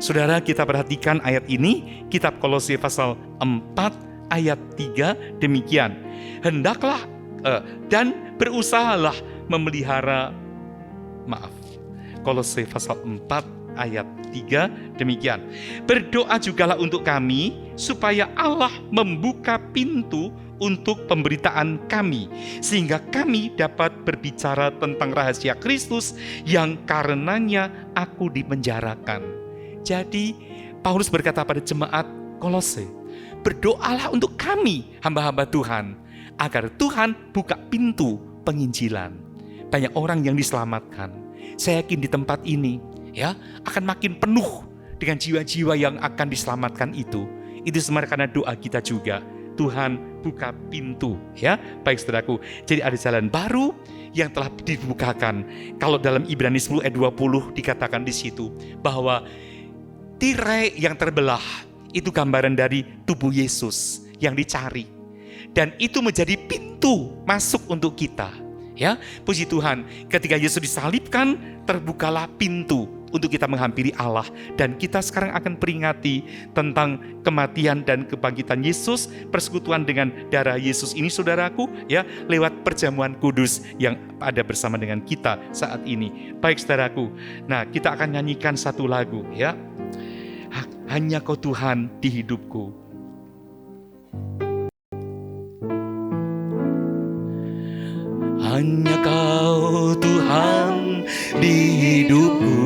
Saudara, kita perhatikan ayat ini, kitab Kolose pasal 4 ayat 3 demikian. Hendaklah dan berusahalah memelihara, Kolose pasal 4 ayat 3 demikian. Berdoa jugalah untuk kami supaya Allah membuka pintu untuk pemberitaan kami, sehingga kami dapat berbicara tentang rahasia Kristus yang karenanya aku dipenjarakan. Jadi Paulus berkata pada jemaat Kolose, berdoalah untuk kami hamba-hamba Tuhan, agar Tuhan buka pintu penginjilan. Banyak orang yang diselamatkan. Saya yakin di tempat ini ya akan makin penuh dengan jiwa-jiwa yang akan diselamatkan itu. Itu sebenarnya karena doa kita juga. Tuhan buka pintu, ya. Baik saudaraku, jadi ada jalan baru yang telah dibukakan. Kalau dalam Ibrani 10 ayat 20 dikatakan di situ bahwa tirai yang terbelah itu gambaran dari tubuh Yesus yang dicari, dan itu menjadi pintu masuk untuk kita. Ya, puji Tuhan, ketika Yesus disalibkan, terbukalah pintu untuk kita menghampiri Allah, dan kita sekarang akan peringati tentang kematian dan kebangkitan Yesus, persekutuan dengan darah Yesus ini, saudaraku, ya, lewat perjamuan kudus yang ada bersama dengan kita saat ini. Baik saudaraku, nah kita akan nyanyikan satu lagu, ya. Hanya Kau Tuhan di hidupku. Hanya Kau Tuhan di hidupku,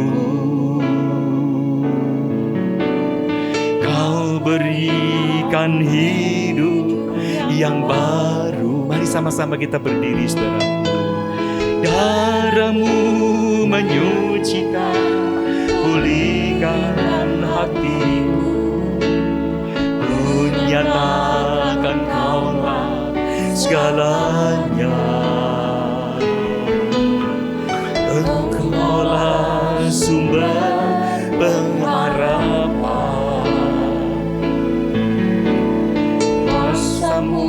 Kau berikan hidup yang baru. Mari sama-sama kita berdiri saudaraku. Darah-Mu menyucikan, pulihkan hatiku. Ku nyatakan Kaulah segalanya. Engkaulah sumber pengharapan. Kuasa-Mu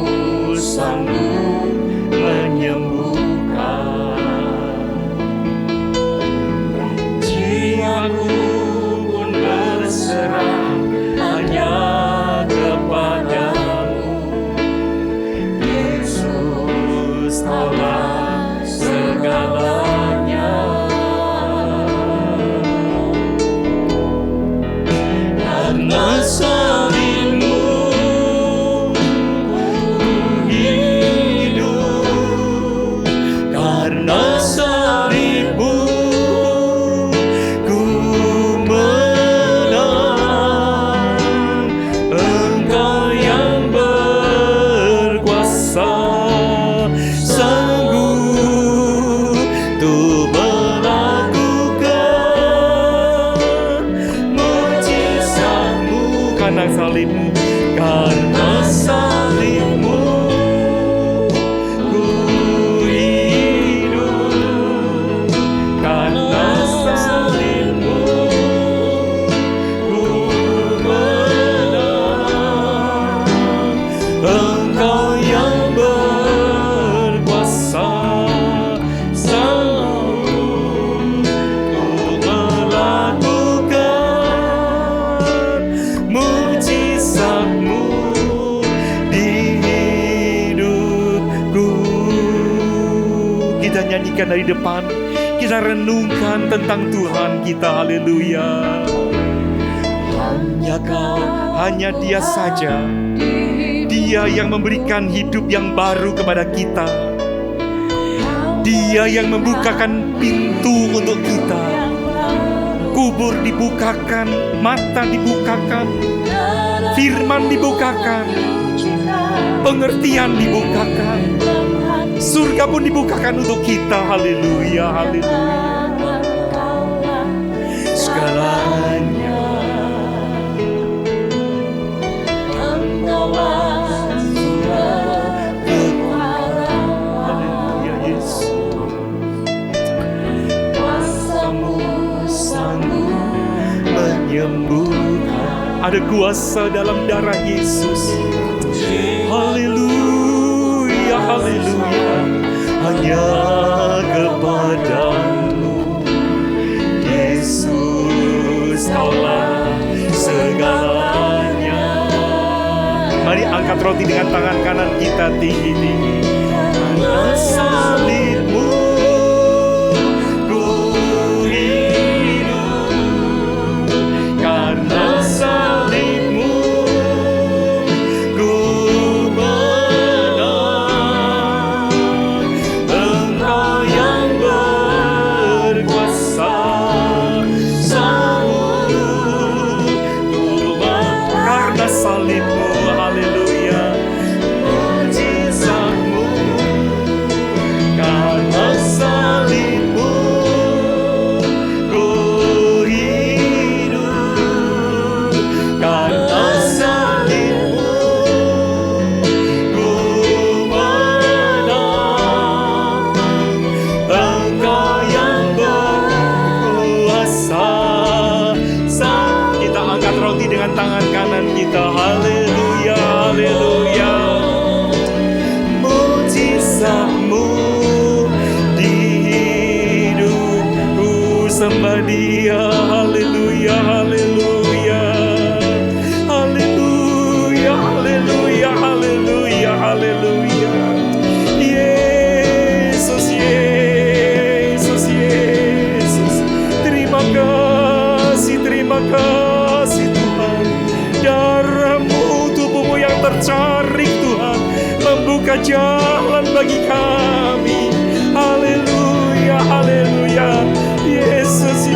sanggup menyembuhkan. Jiwaku pun berserah hanya kepadamu. Yesus tolak segalanya. Karena salib-Mu hidup, karena salib-Mu ku menang. Engkau yang berkuasa, sanggup untuk melakukan mujizat-Mu. Karena salib-Mu, karena salib-Mu ku hidup, karena salib-Mu ku menang. Engkau yang berkuasa, sanggup untuk melakukan mujizat-Mu di hidupku. Kita nyanyikan dari depan, kita renungkan tentang Tuhan kita. Haleluya. Hanya Kau, hanya Dia saja, Dia yang memberikan hidup yang baru kepada kita. Dia yang membukakan pintu untuk kita. Kubur dibukakan, mata dibukakan, firman dibukakan, pengertian dibukakan, surga pun dibukakan untuk kita. Haleluya, haleluya. segalanya. Engkaulah sumber harapan, Yesus. Kuasa-Mu sanggup menyembuhkan. Ada kuasa dalam darah Yesus. Haleluya, haleluya. Hanya kepadamu, Yesus, Kaulah segalanya. Mari angkat roti dengan tangan kanan kita tinggi-tinggi. Karena salib-Mu ku hidup, karena salib-Mu ku menang. Engkau yang berkuasa, sanggup turun karena salib-Mu. Haleluya. Mujizat-Mu, karena salib-Mu ku hidup, karena salib-Mu ku menang. Engkau yang berkuasa. Kita angkat roti dengan tangan kanan kita. Haleluya, haleluya. Mujizat-Mu di hidupku, sembah Dia. Haleluya, haleluya. Haleluya, haleluya, haleluya, haleluya. Yesus, Yesus, Yesus. Terima kasih Tuhan. Darah-Mu, tubuh-Mu yang tercari Tuhan, membuka jalan bagi kami. Haleluya, haleluya. Yesus,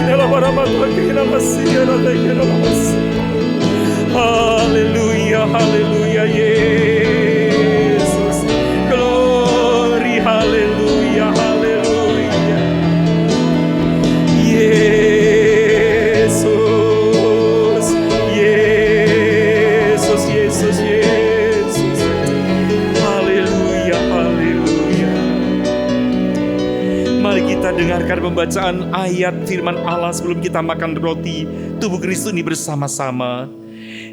haleluya, haleluya. Yesus, glory, haleluya, haleluya. Yesus, Yesus, Yesus, Yesus. Haleluya, haleluya. Mari kita dengarkan pembacaan ayat firman Allah sebelum kita makan roti tubuh Kristus ini bersama-sama.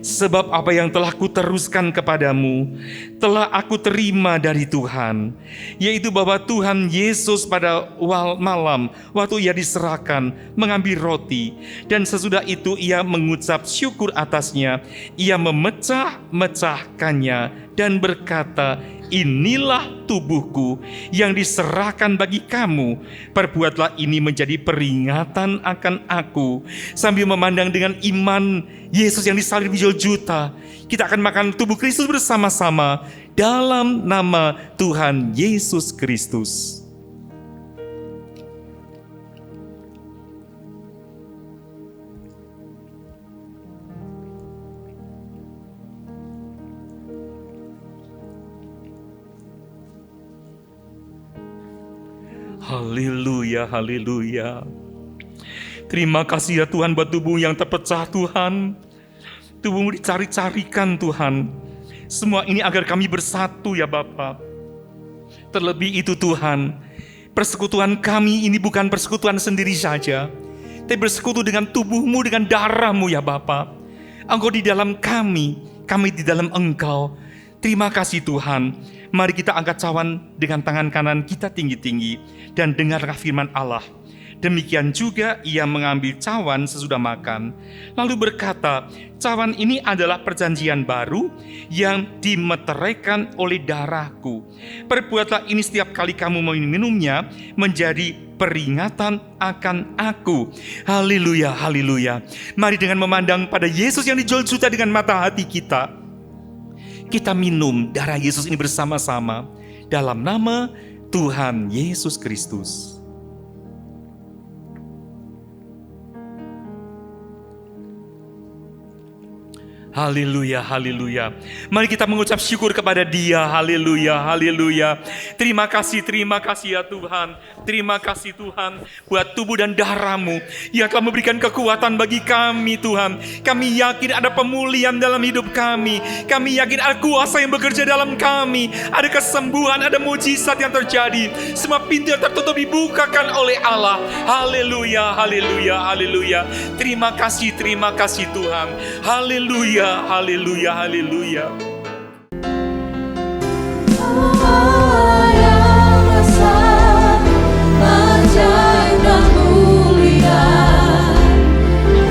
Sebab apa yang telah kuteruskan kepadamu telah aku terima dari Tuhan, yaitu bahwa Tuhan Yesus pada malam waktu Ia diserahkan mengambil roti, dan sesudah itu Ia mengucap syukur atasnya, Ia memecah-mecahkannya dan berkata, inilah tubuhku yang diserahkan bagi kamu. Perbuatlah ini menjadi peringatan akan aku. Sambil memandang dengan iman Yesus yang disalib di Golgota, kita akan makan tubuh Kristus bersama-sama dalam nama Tuhan Yesus Kristus. Haleluya, haleluya. Terima kasih ya Tuhan buat tubuh yang terpecah Tuhan. Tubuh-Mu dicari-carikan Tuhan. Semua ini agar kami bersatu ya Bapa. Terlebih itu Tuhan, persekutuan kami ini bukan persekutuan sendiri saja, tapi bersekutu dengan tubuh-Mu, dengan darah-Mu ya Bapa. Engkau di dalam kami di dalam Engkau. Terima kasih Tuhan. Mari kita angkat cawan dengan tangan kanan kita tinggi-tinggi dan dengarlah firman Allah. Demikian juga Ia mengambil cawan sesudah makan, lalu berkata, cawan ini adalah perjanjian baru yang dimeteraikan oleh darahku. Perbuatlah ini setiap kali kamu meminumnya menjadi peringatan akan aku. Haleluya, haleluya. Mari dengan memandang pada Yesus yang dijoljuta dengan mata hati kita, kita minum darah Yesus ini bersama-sama dalam nama Tuhan Yesus Kristus. Haleluya, haleluya. Mari kita mengucap syukur kepada Dia. Haleluya, haleluya. Terima kasih ya Tuhan. Terima kasih Tuhan buat tubuh dan darah-Mu yang telah memberikan kekuatan bagi kami Tuhan. Kami yakin ada pemulihan dalam hidup kami. Kami yakin ada kuasa yang bekerja dalam kami. Ada kesembuhan, ada mujizat yang terjadi. Semua pintu yang tertutup dibukakan oleh Allah. Haleluya, haleluya, haleluya. Terima kasih Tuhan. Haleluya. Haleluya, haleluya. Allah yang besar, ajaib dan mulia,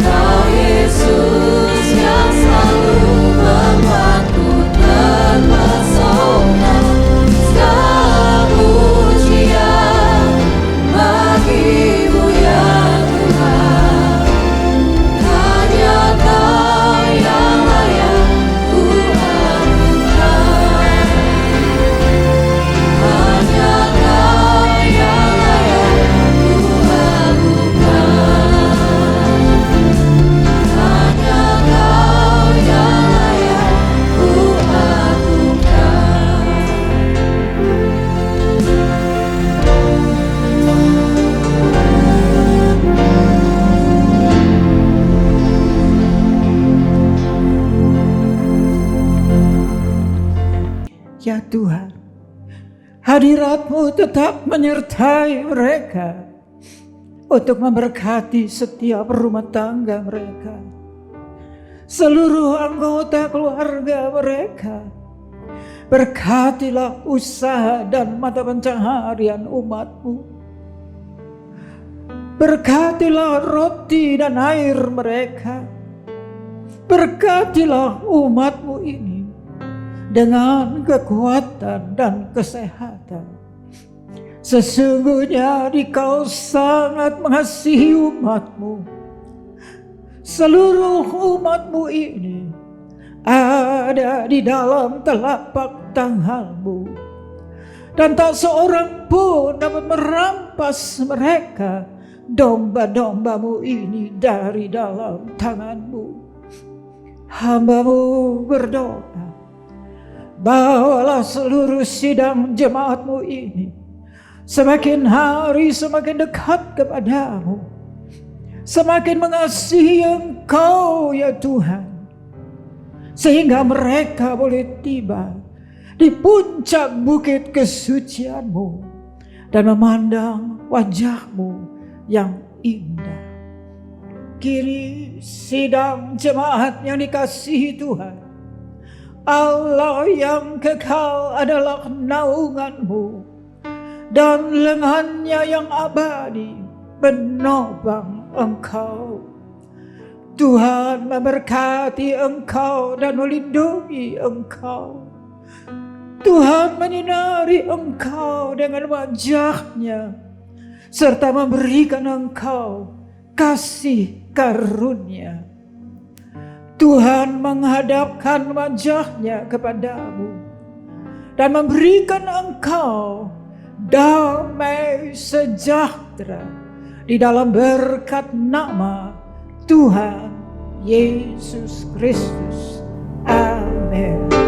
Kau Yesus yang selalu membuatku terpesona. Segala pujian bagi-Mu ya Tuhan, hanya Kau yang layak ku anugerah. Hanya Kau yang layak ku anugerah. Hanya Kau yang layak ku anugerah. Ya Tuhan, hadirat-Mu tetap menyertai mereka untuk memberkati setiap rumah tangga mereka, seluruh anggota keluarga mereka. Berkatilah usaha dan mata pencaharian umat-Mu. Berkatilah roti dan air mereka. Berkatilah umat-Mu ini dengan kekuatan dan kesehatan. Sesungguhnya Kau sangat mengasihi umat-Mu. Seluruh umat-Mu ini ada di dalam telapak tangan-Mu, dan tak seorang pun dapat merampas mereka, domba-domba-Mu ini, dari dalam tangan-Mu. Hamba-Mu berdoa, bawalah seluruh sidang jemaat-Mu ini semakin hari semakin dekat kepada-Mu, semakin mengasihi Engkau ya Tuhan, sehingga mereka boleh tiba di puncak bukit kesucian-Mu dan memandang wajah-Mu yang indah. Kini sidang jemaat yang dikasihi Tuhan, Allah yang kekal adalah naungan-Mu, dan lengannya yang abadi menopang Engkau. Tuhan memberkati Engkau dan melindungi Engkau. Tuhan menyinari Engkau dengan wajah-Nya, serta memberikan Engkau kasih karunia. Tuhan menghadapkan wajah-Nya kepadamu dan memberikan engkau damai sejahtera di dalam berkat nama Tuhan Yesus Kristus. Amin.